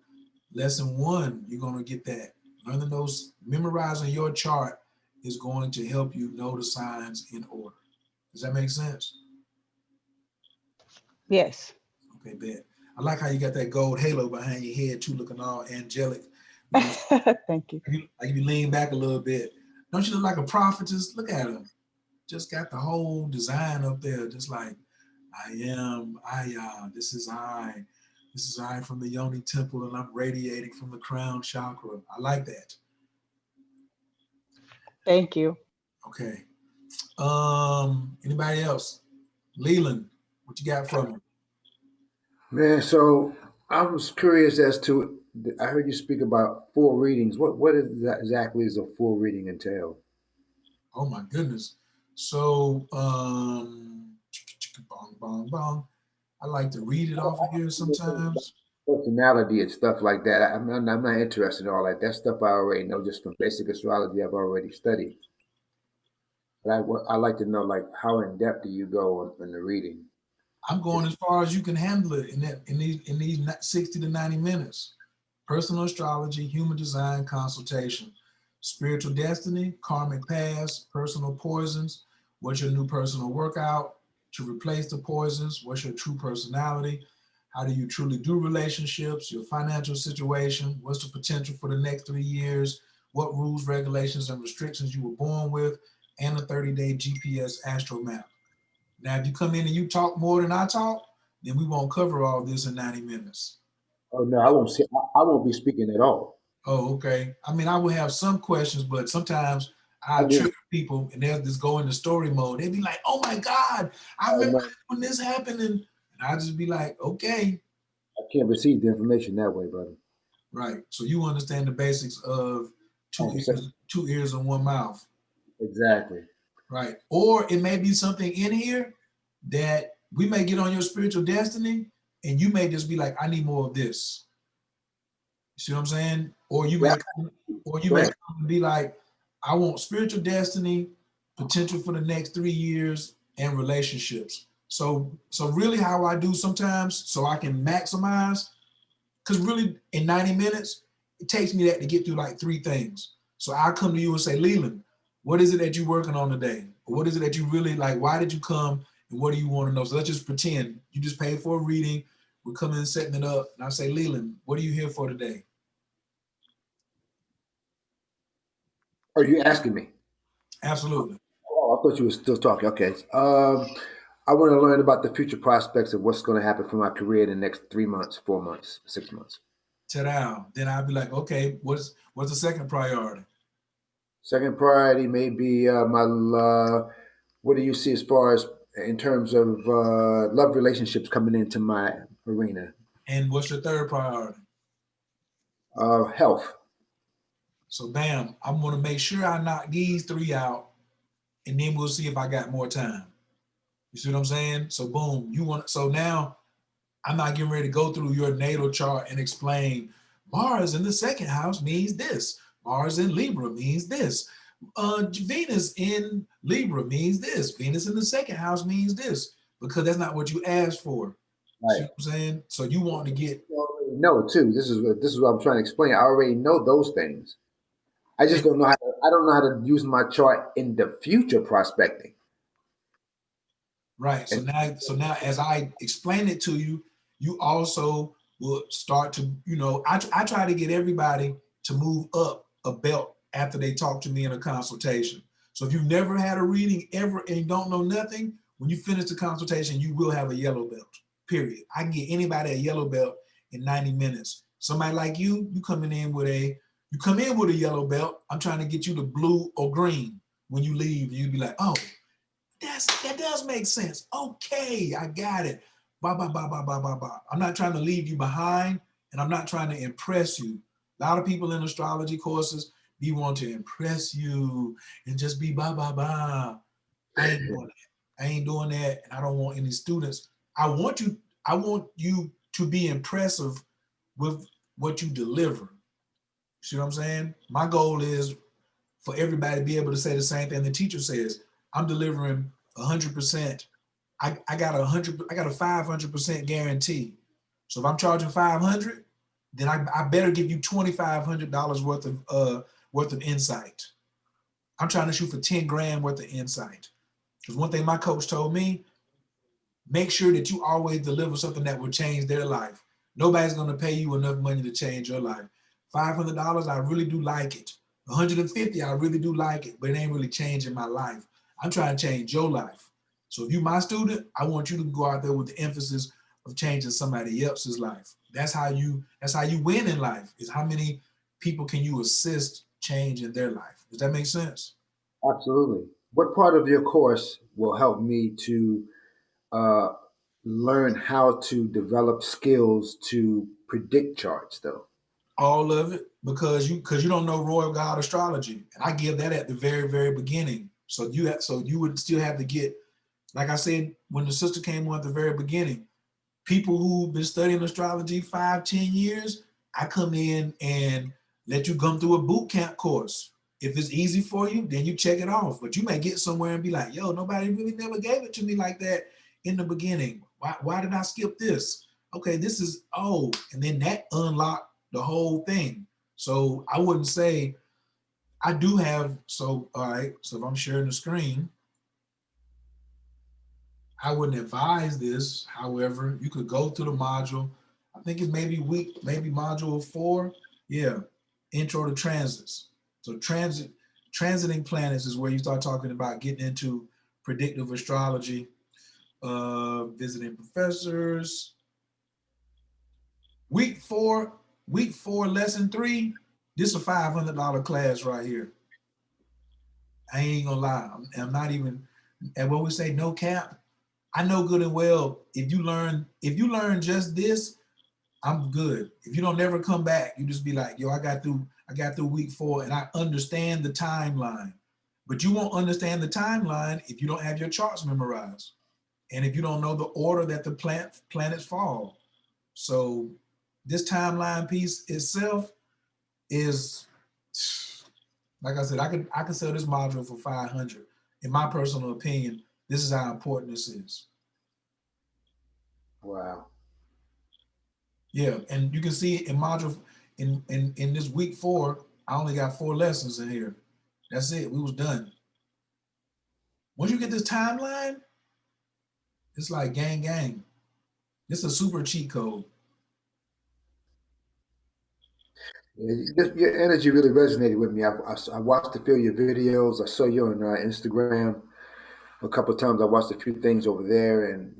lesson 1. You're gonna get that. Learning those, memorizing your chart is going to help you know the signs in order. Does that make sense? Yes. Okay, bet. I like how you got that gold halo behind your head too, looking all angelic. Thank you. Like if you lean back a little bit. Don't you look like a prophetess? Look at him. Just got the whole design up there, just like I am Aya. This is I. This is I from the Yoni temple, and I'm radiating from the crown chakra. I like that. Thank you. Okay. Anybody else? Leland, what you got from me? Man, so I was curious as to. I heard you speak about full readings. What is that exactly is a full reading entail? Oh my goodness. So, bong, bong, bong. I like to read it off of here sometimes. Personality and stuff like that. I'm not interested in all that. That stuff I already know just from basic astrology. I've already studied. But I like to know like how in depth do you go in the reading? I'm going as far as you can handle it in these 60 to 90 minutes. Personal astrology, human design consultation, spiritual destiny, karmic past, personal poisons. What's your new personal workout to replace the poisons? What's your true personality? How do you truly do relationships? Your financial situation? What's the potential for the next 3 years? What rules, regulations, and restrictions you were born with? And a 30-day GPS astro map. Now, if you come in and you talk more than I talk, then we won't cover all this in 90 minutes. Oh no, I won't. I won't be speaking at all. Oh, okay. I mean, I will have some questions, but sometimes I I just trigger people and they'll just go into story mode. They'll be like, oh my God, I remember no, when this happened. And I just be like, okay. I can't receive the information that way, brother. Right. So you understand the basics of Oh, two ears and one mouth. exactly. Right. Or it may be something in here that we may get on your spiritual destiny and you may just be like, I need more of this. You see what I'm saying? Or you may come and be like, I want spiritual destiny, potential for the next 3 years, and relationships. So really how I do sometimes so I can maximize, because really in 90 minutes, it takes me that to get through like 3 things. So I come to you and say, Leland, what is it that you're working on today? Or what is it that you really like? Why did you come? And what do you want to know? So let's just pretend you just paid for a reading. We're coming and setting it up. And I say, Leland, what are you here for today? Are you asking me? Absolutely. Oh, I thought you were still talking. Okay. I want to learn about the future prospects of what's going to happen for my career in the next 3 months, 4 months, 6 months. Ta-da. Then I'll be like, okay, what's the second priority? Second priority may be what do you see as far as in terms of love relationships coming into my arena? And what's your third priority? Health. So bam, I'm gonna make sure I knock these 3 out, and then we'll see if I got more time. You see what I'm saying? So boom, so now I'm not getting ready to go through your natal chart and explain Mars in the second house means this. Mars in Libra means this. Venus in Libra means this. Venus in the second house means this, because that's not what you asked for. Right. See what I'm saying? So you want to get no too. This is what I'm trying to explain. I already know those things. I just don't know I don't know how to use my chart in the future prospecting. Right. So now as I explain it to you, you also will start to, I try to get everybody to move up a belt after they talk to me in a consultation. So if you've never had a reading ever and you don't know nothing, when you finish the consultation, you will have a yellow belt, period. I can get anybody a yellow belt in 90 minutes. Somebody like you come in with a yellow belt. I'm trying to get you to blue or green when you leave. You'd be like, oh, that does make sense. Okay, I got it. Blah, blah, blah, blah, blah, blah, blah. I'm not trying to leave you behind, and I'm not trying to impress you. A lot of people in astrology courses be want to impress you and just be blah, blah, blah. I ain't doing that. I ain't doing that, and I don't want any students. I want you to be impressive with what you deliver. See what I'm saying? My goal is for everybody to be able to say the same thing the teacher says. I'm delivering 100%. I got a 500% guarantee. So if I'm charging 500, then I better give you $2,500 worth of insight. I'm trying to shoot for 10 grand worth of insight. Because one thing my coach told me, make sure that you always deliver something that will change their life. Nobody's going to pay you enough money to change your life. $500, I really do like it. 150, I really do like it, but it ain't really changing my life. I'm trying to change your life. So if you're my student, I want you to go out there with the emphasis of changing somebody else's life. That's how you win in life, is how many people can you assist change in their life. Does that make sense? Absolutely. What part of your course will help me to uh, learn how to develop skills to predict charts, though? All of it, because you don't know Royal God astrology, and I give that at the very, very beginning. So you would still have to get, like I said when the sister came on at the very beginning, people who've been studying astrology 5-10 years, I come in and let you come through a boot camp course. If it's easy for you, then you check it off. But you may get somewhere and be like, yo, nobody really never gave it to me like that in the beginning. Why did I skip this? Okay, this is, oh, and then that unlocked the whole thing. So I wouldn't say, I do have, so, all right, so if I'm sharing the screen, I wouldn't advise this. However, you could go through the module. I think it's maybe module 4. Yeah, intro to transits. So transiting planets is where you start talking about getting into predictive astrology, visiting professors. Week 4, lesson 3. This is a $500 class right here. I ain't gonna lie. I'm not even, and when we say no cap, I know good and well, if you learn just this, I'm good. If you don't never come back, you just be like, yo, I got through week 4 and I understand the timeline. But you won't understand the timeline if you don't have your charts memorized. And if you don't know the order that the planets fall. So this timeline piece itself is, like I said, I could sell this module for 500. In my personal opinion, this is how important this is. Wow. Yeah, and you can see in module in this week 4, I only got 4 lessons in here. That's it. We was done. Once you get this timeline, it's like gang gang. This is a super cheat code. Your energy really resonated with me. I watched a few of your videos. I saw you on Instagram a couple of times. I watched a few things over there, and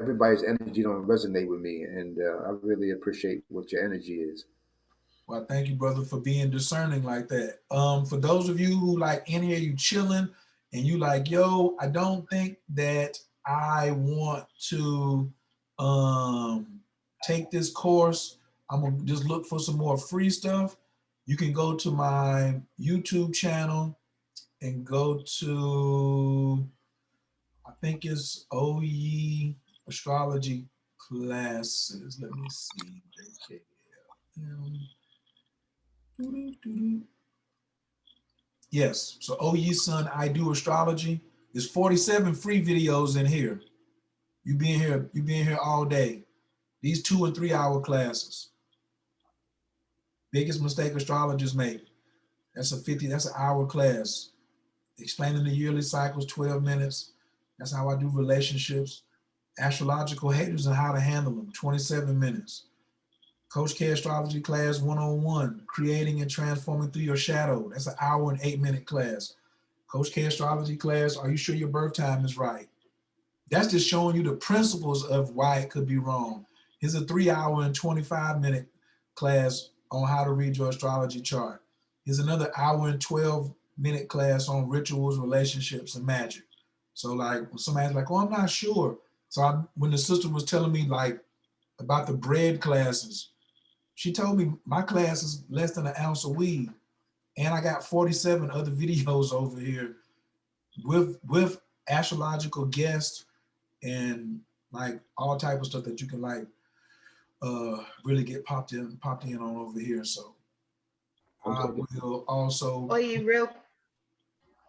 everybody's energy don't resonate with me, and I really appreciate what your energy is. Well, thank you, brother, for being discerning like that. For those of you who like in here, you chilling, and you like, yo, I don't think that I want to take this course. I'm gonna just look for some more free stuff. You can go to my YouTube channel and go to, I think it's OE Astrology Classes. Let me see. Yes, so OE Son, I Do Astrology. There's 47 free videos in here. You being here all day. These 2 and 3 hour classes. Biggest mistake astrologers make. That's an hour class. Explaining the yearly cycles, 12 minutes. That's how I do relationships. Astrological haters and how to handle them, 27 minutes. Coach K Astrology class 101, creating and transforming through your shadow. That's an hour and 8-minute class. Coach K Astrology class, are you sure your birth time is right? That's just showing you the principles of why it could be wrong. Here's a 3-hour and 25-minute class on how to read your astrology chart. Here's another hour and 12-minute class on rituals, relationships, and magic. So like when somebody's like, oh, I'm not sure. So when the sister was telling me like about the bread classes, she told me my class is less than an ounce of weed. And I got 47 other videos over here with astrological guests and like all type of stuff that you can like really get popped in on over here. So I will also. Oh,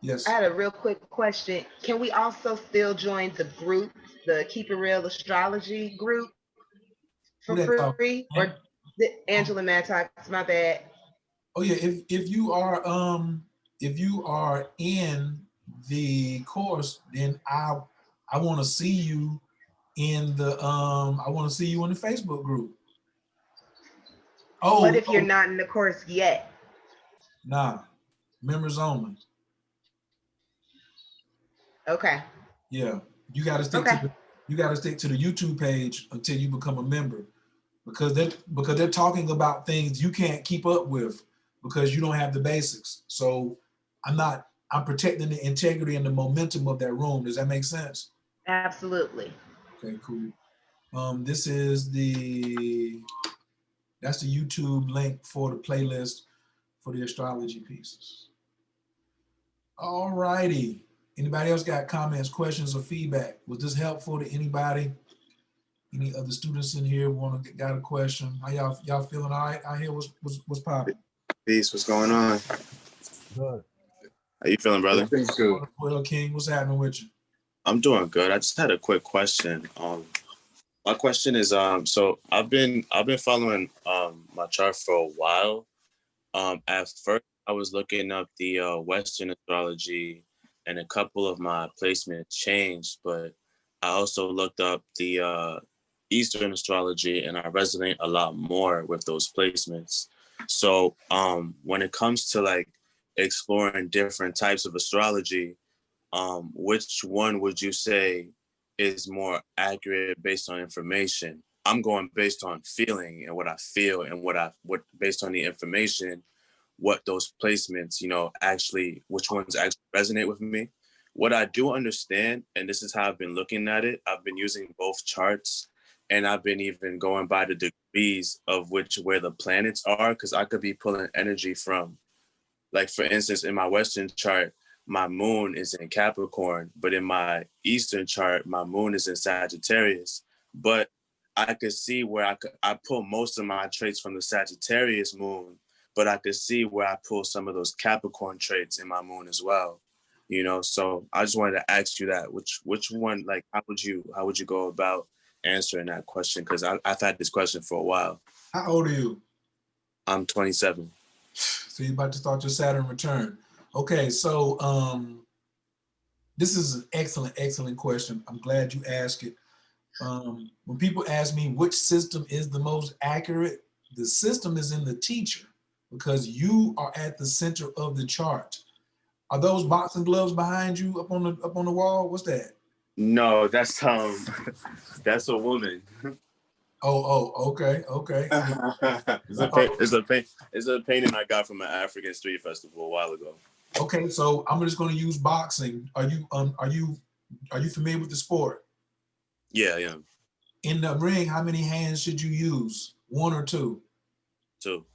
Yes. I had a real quick question. Can we also still join the group, the Keep It Real Astrology group for free? Or Angela Madtox, my bad. Oh yeah, if you are in the course, then I want to see you in the Facebook group. What if you're not in the course yet? Nah, members only. Okay. Yeah, You got to stick Okay. to the YouTube page until you become a member, because they're talking about things you can't keep up with because you don't have the basics. So I'm protecting the integrity and the momentum of that room. Does that make sense? Absolutely. Okay, cool. This is that's the YouTube link for the playlist for the astrology pieces. All righty. Anybody else got comments, questions, or feedback? Was this helpful to anybody? Any other students in here got a question? How y'all feeling? All right out here? What's popping? Peace. What's going on? Good. How you feeling, brother? Everything's good. Well, King, what's happening with you? I'm doing good. I just had a quick question. My question is, so I've been following my chart for a while. At first, I was looking up the Western astrology, and a couple of my placements changed. But I also looked up the Eastern astrology, and I resonate a lot more with those placements. So, when it comes to like exploring different types of astrology, which one would you say is more accurate based on information? I'm going based on feeling and what I feel, and what based on the information, what those placements, actually, which ones actually resonate with me. What I do understand, and this is how I've been looking at it, I've been using both charts, and I've been even going by the degrees of where the planets are, because I could be pulling energy from, like, for instance, in my Western chart, my moon is in Capricorn, but in my Eastern chart, my moon is in Sagittarius. But I could see where I pull most of my traits from the Sagittarius moon, but I could see where I pull some of those Capricorn traits in my moon as well. So I just wanted to ask you that, which one, like, how would you go about answering that question? Because I've had this question for a while. How old are you? I'm 27. So you're about to start your Saturn return. Okay, so this is an excellent question. I'm glad you asked it. When people ask me which system is the most accurate, the system is in the teacher, because you are at the center of the chart. Are those boxing gloves behind you up on the wall? What's that? No, that's that's a woman. Okay. It's a painting I got from an African street festival a while ago. Okay, so I'm just going to use boxing. Are you familiar with the sport? Yeah, yeah. In the ring, how many hands should you use? One or two? Two.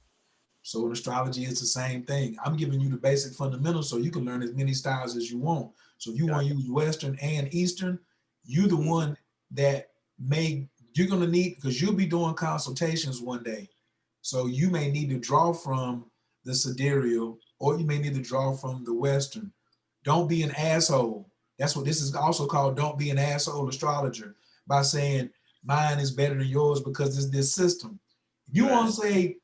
So in astrology, it's the same thing. I'm giving you the basic fundamentals so you can learn as many styles as you want. So if you want to use Western and Eastern, you're the one that you're going to need, because you'll be doing consultations one day. So you may need to draw from the sidereal, or you may need to draw from the Western. Don't be an asshole. That's what this is also called. Don't be an asshole astrologer, by saying mine is better than yours because it's this system. You want to say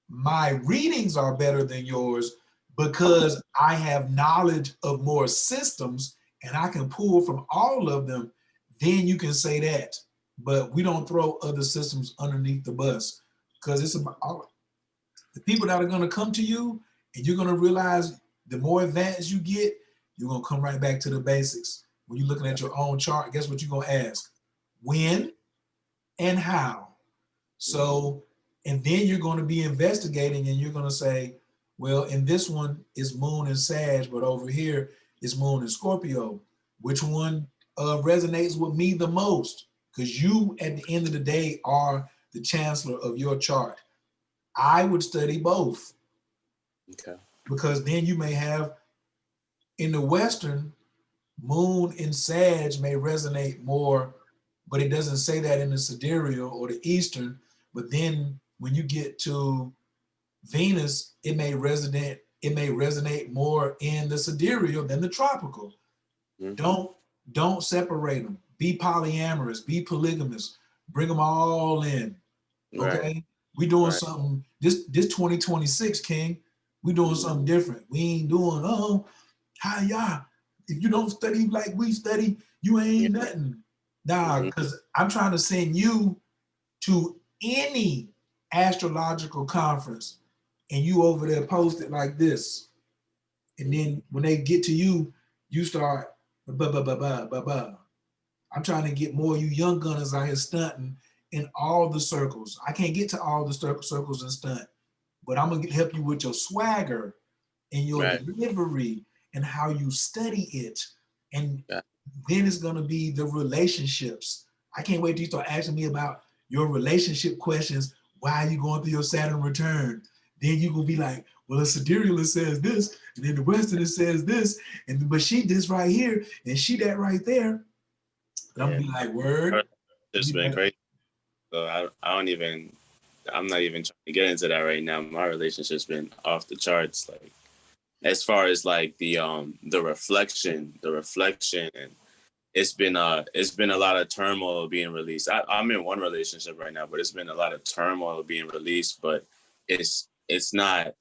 my readings are better than yours because I have knowledge of more systems and I can pull from all of them, then you can say that. But we don't throw other systems underneath the bus, because it's about the people that are going to come to you, and you're going to realize the more advanced you get, you're going to come right back to the basics. When you're looking at your own chart, guess what you're going to ask? When and how? So, and then you're going to be investigating, and you're going to say, well, in this one it's moon and Sag, but over here it's moon and Scorpio. Which one resonates with me the most? Because you, at the end of the day, are the chancellor of your chart. I would study both. Okay. Because then you may have, in the Western, moon in Sag may resonate more, but it doesn't say that in the sidereal or the Eastern. But then when you get to Venus, it may resonate more in the sidereal than the tropical. Mm-hmm. Don't separate them. Be polyamorous, be polygamous, bring them all in. Okay. Right. We doing something this 2026, King. We doing something different. We ain't doing, hi-ya. If you don't study like we study, you ain't nothing. Nah, because I'm trying to send you to any astrological conference, and you over there posted like this. And then when they get to you, you start ba ba ba ba ba ba. I'm trying to get more of you young gunners out here stunting in all the circles. I can't get to all the circles and stunt, but I'm gonna help you with your swagger and your Right. delivery and how you study it. And Yeah. then it's gonna be the relationships. I can't wait till you start asking me about your relationship questions. Why are you going through your Saturn return? Then you gonna be like, well, the siderealist says this, and then the Westernist says this, and but she this right here, and she that right there. And I'm gonna be like, word. It's been crazy. So I don't even, I'm not even trying to get into that right now. My relationship's been off the charts. Like, as far as like the reflection, and it's been a lot of turmoil being released. I'm in one relationship right now, but it's been a lot of turmoil being released, but it's not,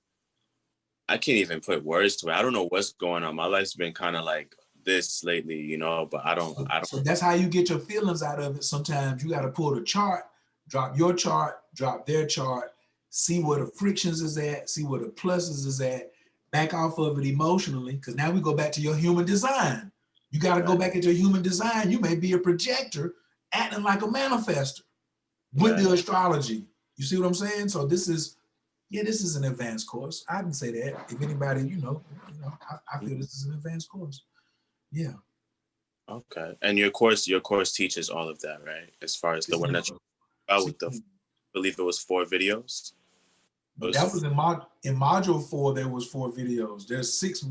I can't even put words to it. I don't know what's going on. My life's been kind of like this lately, you know, but I don't. So that's how you get your feelings out of it. Sometimes you got to pull the chart, drop your chart, drop their chart, see where the frictions is at, see where the pluses is at, back off of it emotionally, because now we go back to your human design. You got to go back into your human design. You may be a projector acting like a manifester with the astrology. You see what I'm saying? So this is an advanced course. I can say that. If anybody, I feel this is an advanced course. Yeah. Okay. And your course teaches all of that, right? As far as the one that you with the, I believe it was 4 videos. But that was in module 4. There was 4 videos. There's 6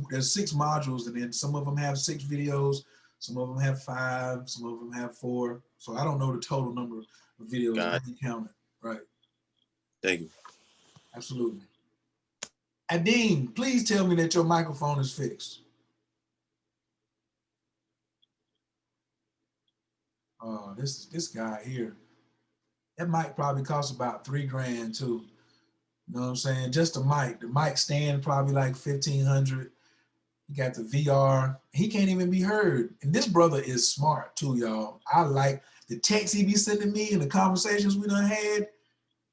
modules, and then some of them have 6 videos, some of them have 5, some of them have 4. So I don't know the total number of videos. I didn't count it. Right. Thank you. Absolutely. Adeem, please tell me that your microphone is fixed. This guy here, that mic probably costs about $3,000 too. You know what I'm saying? Just the mic stand probably like $1,500. You got the VR. He can't even be heard. And this brother is smart too, y'all. I like the texts he be sending me and the conversations we done had.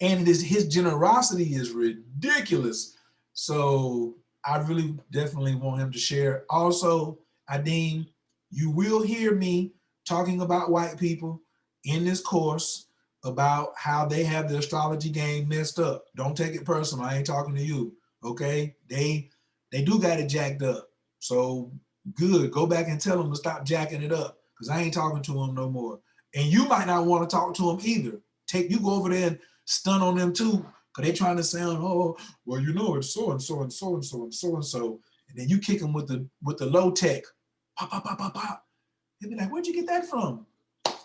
And his generosity is ridiculous. So I really definitely want him to share. Also, Adeem, you will hear me talking about white people in this course about how they have the astrology game messed up. Don't take it personal. I ain't talking to you. Okay? They do got it jacked up. So good. Go back and tell them to stop jacking it up, because I ain't talking to them no more. And you might not want to talk to them either. You go over there and stun on them too, because they trying to sound, oh, well, it's so and so and so and so and so and so. And then you kick them with the low tech. Pop, pop, pop, pop, pop. They'll be like, where'd you get that from?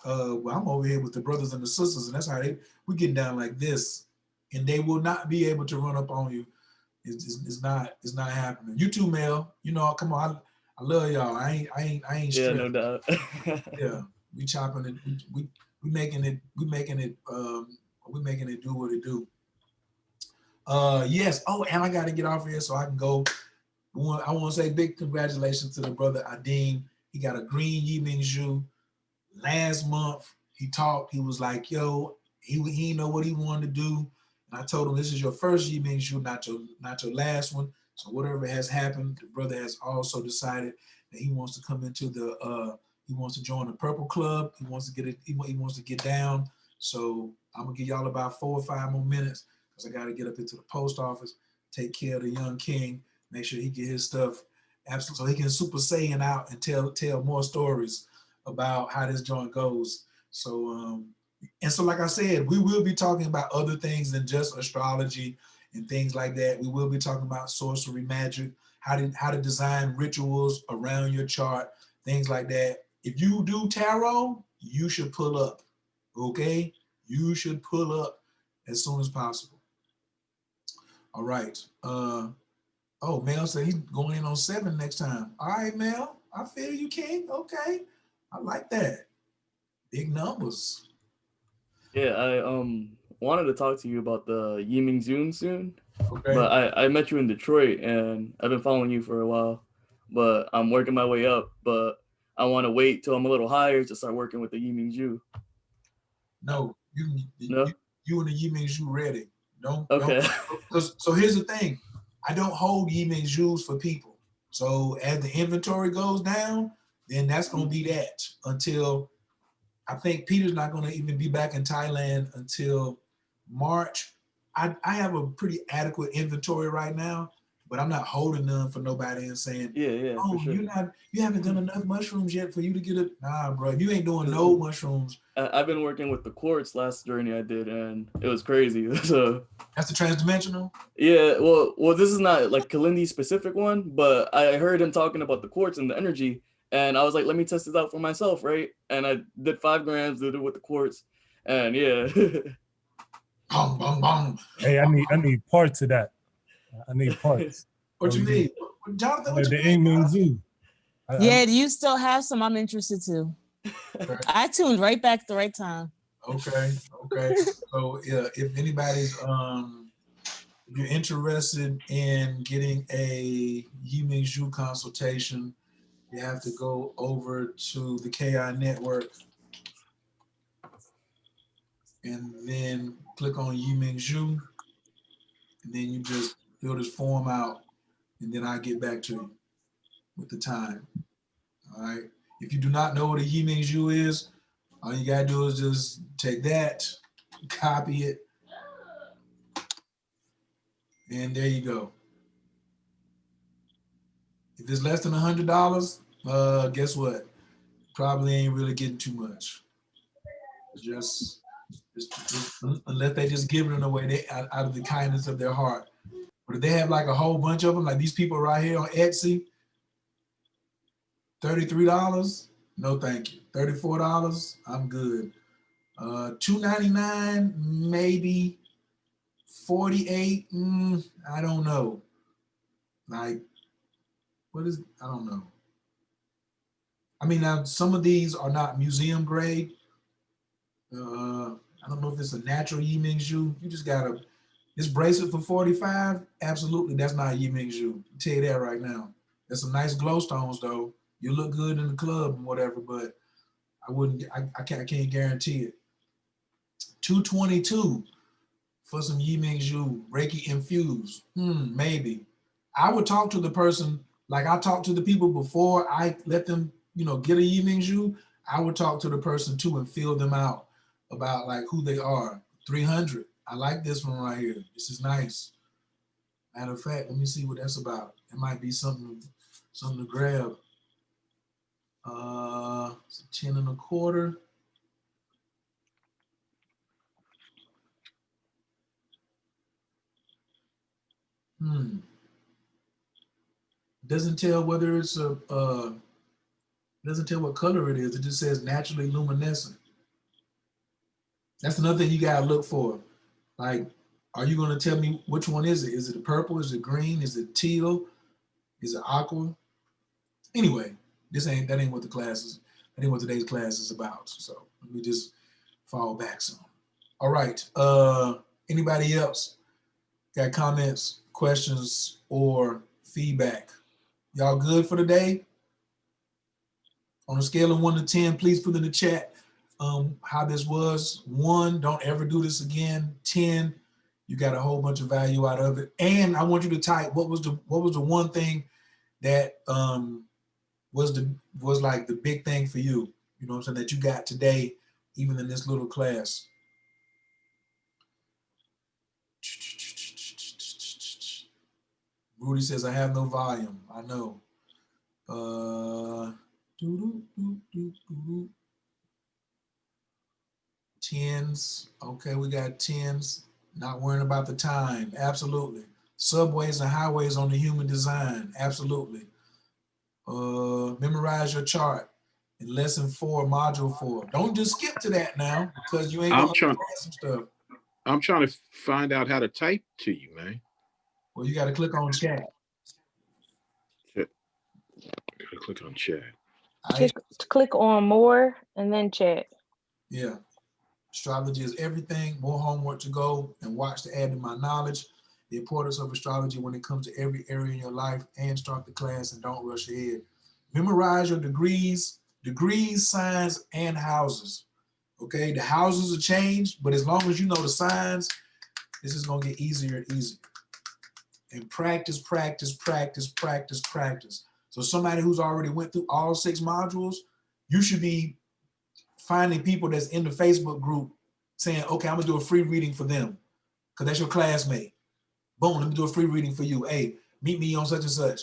Well, I'm over here with the brothers and the sisters, and that's how we getting down like this. And they will not be able to run up on you. It's not happening. You too, Mel. Come on, I love y'all. I ain't stressed. Yeah, no doubt. Yeah, we chopping it. We making it do what it do. Yes. Oh, and I got to get off here so I can go. I want to say big congratulations to the brother Adeem. He got a green Yiming Zhu. Last month he talked. He was like, "Yo, he didn't know what he wanted to do." And I told him, "This is your first Yiming Zhu, not your last one. So whatever has happened, the brother has also decided that he wants to come into he wants to join the Purple Club. He wants to get it. He wants to get down. So I'm gonna give y'all about 4 or 5 more minutes, because I got to get up into the post office, take care of the young king, make sure he get his stuff absolutely, so he can Super Saiyan out and tell more stories about how this joint goes. So so like I said, we will be talking about other things than just astrology and things like that. We will be talking about sorcery, magic, how to design rituals around your chart, things like that. If you do tarot, you should pull up, okay? You should pull up as soon as possible. All right. Oh, Mel said he's going in on 7 next time. All right, Mel. I feel you, King. Okay. I like that. Big numbers. Yeah, I wanted to talk to you about the Yiming Zoom soon. Okay. But I met you in Detroit, and I've been following you for a while. But I'm working my way up. But I want to wait till I'm a little higher to start working with the Yiming Zhu. No, you and the Yiming Zhu ready. Don't. So here's the thing. I don't hold Yiming Zhus for people. So as the inventory goes down, then that's gonna be that until I think Peter's not going to even be back in Thailand until March. I have a pretty adequate inventory right now, but I'm not holding none for nobody and saying, Yeah, for oh, sure. you haven't done enough mushrooms yet for you to get it. Nah, bro, you ain't doing no mushrooms. I've been working with the quartz last journey I did, and it was crazy. So that's the transdimensional. Yeah, well, this is not like Kalindi specific one, but I heard him talking about the quartz and the energy, and I was like, let me test this out for myself, right? And I did 5 grams, did it with the quartz, and yeah. Bong, bong, bong. Hey, I need parts of that. I need parts. What you need? Jonathan, what you the need? Ingman Zoo. Yeah, do you still have some? I'm interested too. I tuned right back at the right time. Okay. So yeah, if anybody's if you're interested in getting a Yiming Zhu consultation, you have to go over to the KI network and then click on Yiming Zhu, and then you just fill this form out, and then I get back to you with the time. All right. If you do not know what a Yiming Zhu is, all you gotta do is just take that, copy it, and there you go. If it's less than $100, guess what? Probably ain't really getting too much. Just unless they just giving it away out of the kindness of their heart. But if they have like a whole bunch of them, like these people right here on Etsy, $33, no thank you. $34, I'm good. $2.99, maybe. 48, I don't know. Like, what is, I don't know. I mean, now some of these are not museum grade. I don't know if it's a natural Yiming Zhu. You just got this bracelet for 45. Absolutely, that's not Yiming Zhu. I'll tell you that right now. There's some nice glow stones though. You look good in the club and whatever, but I can't guarantee it. 222 for some Yiming Zhu Reiki infused. Maybe. I would talk to the person like I talked to the people before I let them, get a Yiming Zhu. I would talk to the person too and feel them out about like who they are. 300. I like this one right here. This is nice. Matter of fact, let me see what that's about. It might be something to grab. It's a 10 1/4. Doesn't tell whether it's doesn't tell what color it is. It just says naturally luminescent. That's another thing you gotta look for. Like, are you gonna tell me which one is it? Is it purple? Is it green? Is it teal? Is it aqua? Anyway, that ain't what the class is. That ain't what today's class is about. So let me just fall back some. All right. Anybody else got comments, questions, or feedback? Y'all good for today? On a scale of 1 to 10, please put in the chat how this was. 1, don't ever do this again. 10, you got a whole bunch of value out of it. And I want you to type what was the one thing that was like the big thing for you. You know what I'm saying, that you got today, even in this little class. Rudy says, I have no volume. I know. Tens. Okay, we got tens. Not worrying about the time. Absolutely. Subways and highways on the human design. Absolutely. Memorize your chart in lesson 4, module 4. Don't just skip to that now because you ain't gonna understand some stuff. I'm trying to find out how to type to you, man. Well, you got to click on chat. Gotta click on chat. Just click on more and then chat. Yeah. Astrology is everything. More homework to go and watch to add to my knowledge. The importance of astrology when it comes to every area in your life, and start the class and don't rush ahead. Memorize your degrees, signs, and houses. Okay, the houses will change, but as long as you know the signs, this is gonna get easier and easier. And practice, practice, practice, practice, practice. So somebody who's already went through all 6 modules, you should be finding people that's in the Facebook group saying, okay, I'm gonna do a free reading for them because that's your classmate. Boom, let me do a free reading for you. Hey, meet me on such and such.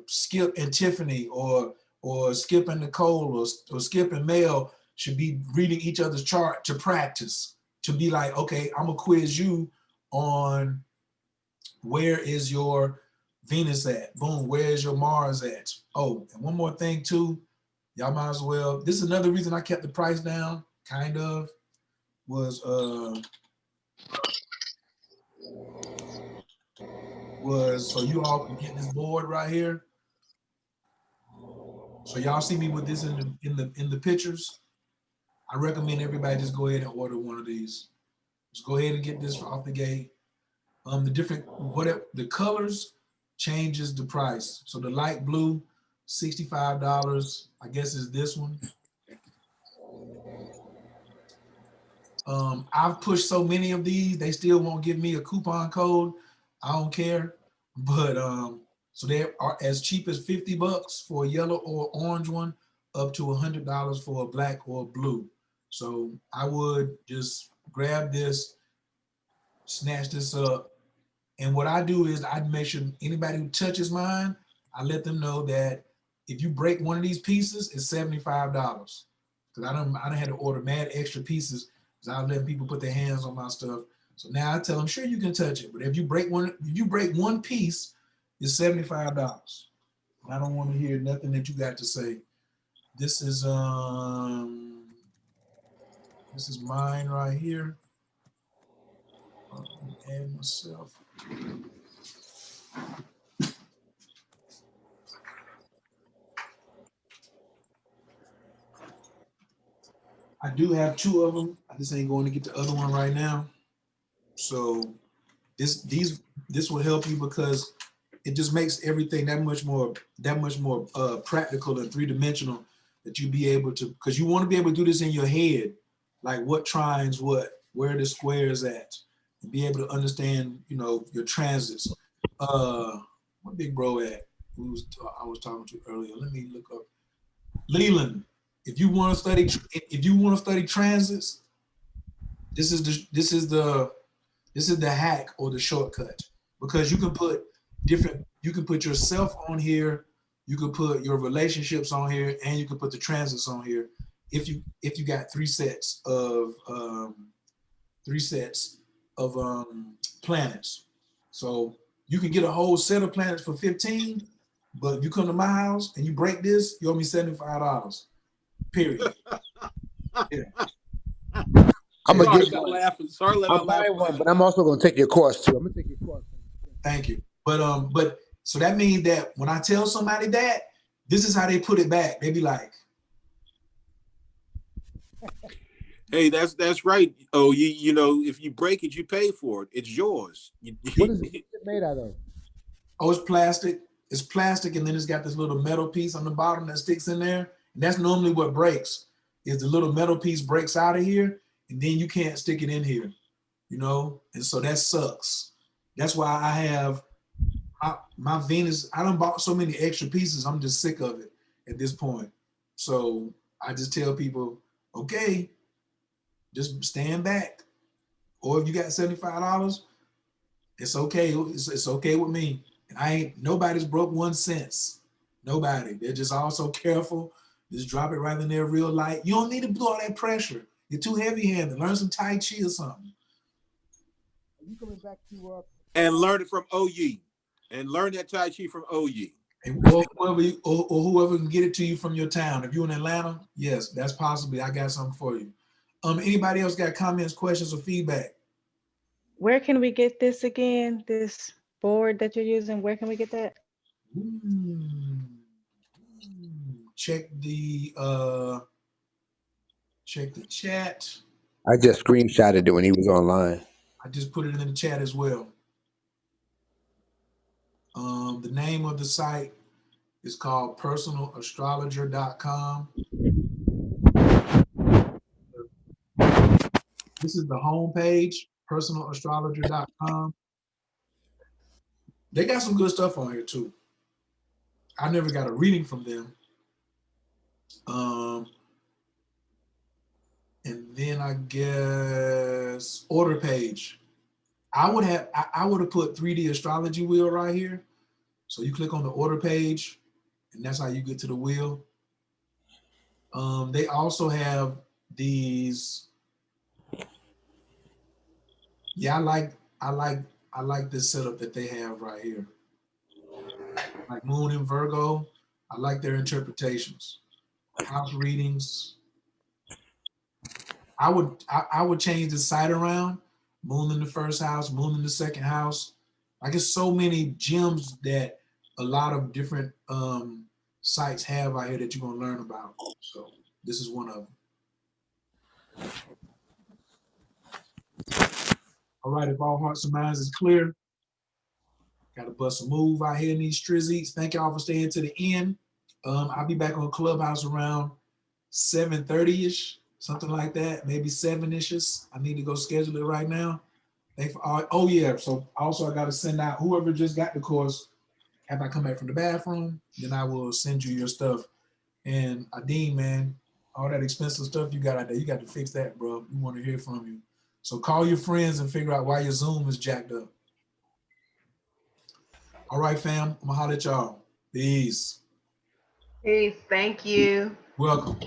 Skip and Tiffany or Skip and Nicole or Skip and Mel should be reading each other's chart to practice, to be like, okay, I'm gonna quiz you on where is your Venus at? Boom, where is your Mars at? Oh, and one more thing too, y'all might as well, this is another reason I kept the price down, kind of, was so you all can get this board right here. So y'all see me with this in the pictures. I recommend everybody just go ahead and order one of these. Just go ahead and get this off the gate. The different, whatever the colors changes the price. So the light blue, $65, I guess is this one. I've pushed so many of these, they still won't give me a coupon code. I don't care. But so they are as cheap as $50 for a yellow or orange one, up to $100 for a black or blue. So I would just grab this, snatch this up. And what I do is I make sure anybody who touches mine, I let them know that if you break one of these pieces, it's $75. Because I don't had to order mad extra pieces because I was letting people put their hands on my stuff. So now I tell them, sure, you can touch it, but if you break one piece, it's $75. I don't want to hear nothing that you got to say. This is mine right here. Add myself. I do have two of them. I just ain't going to get the other one right now. So this will help you because it just makes everything that much more practical and three-dimensional, that you be able to, because you want to be able to do this in your head, like what trines what, where the squares at, and be able to understand, your transits. What big bro at? I was talking to earlier. Let me look up. Leland, if you want to study transits, this is the hack or the shortcut, because you can put yourself on here, you can put your relationships on here, and you can put the transits on here if you got three sets of planets. So you can get a whole set of planets for 15, but if you come to my house and you break this, you owe me $75. Period. Yeah. I'm gonna get one. I'm buying one, but I'm also gonna take your course too. I'm gonna take your course. Thank you. But so that means that when I tell somebody that, this is how they put it back. They be like, "Hey, that's right. Oh, you know, if you break it, you pay for it. It's yours." What is it made out of? Oh, it's plastic. It's plastic, and then it's got this little metal piece on the bottom that sticks in there. And that's normally what breaks. Is the little metal piece breaks out of here, and then you can't stick it in here, And so that sucks. That's why I have my Venus. I done bought so many extra pieces. I'm just sick of it at this point. So I just tell people, okay, just stand back. Or if you got $75, it's okay. It's okay with me. And nobody's broke 1 cent. Nobody. They're just all so careful. Just drop it right in there real light. You don't need to do all that pressure. You're too heavy-handed. Learn some Tai Chi or something. Are you coming back to and learn it from OE, and learn that Tai Chi from OE. Or whoever can get it to you from your town. If you're in Atlanta, yes, that's possibly. I got something for you. Anybody else got comments, questions, or feedback? Where can we get this again? This board that you're using, where can we get that? Check the chat. I just screenshotted it when he was online. I just put it in the chat as well. The name of the site is called personalastrologer.com. This is the home page, personalastrologer.com. They got some good stuff on here too. I never got a reading from them, And then I guess order page. I would have put 3D astrology wheel right here. So you click on the order page, and that's how you get to the wheel. They also have these. Yeah, I like this setup that they have right here. Like Moon and Virgo, I like their interpretations. House readings. I would change the site around. Moon in the first house, Moon in the second house. Like it's so many gems that a lot of different sites have out here that you're gonna learn about. So this is one of them. All right, if all hearts and minds is clear, gotta bust a move out here in these strizzies. Thank y'all for staying to the end. I'll be back on Clubhouse around 7:30-ish, something like that, maybe 7-ish. I need to go schedule it right now. Oh yeah, so also I gotta send out whoever just got the course, have I come back from the bathroom, then I will send you your stuff. And Adine, man, all that expensive stuff you got out there, you got to fix that, bro. We want to hear from you. So call your friends and figure out why your Zoom is jacked up. All right, fam, I'm gonna holler at y'all. Peace. Peace. Thank you. Welcome.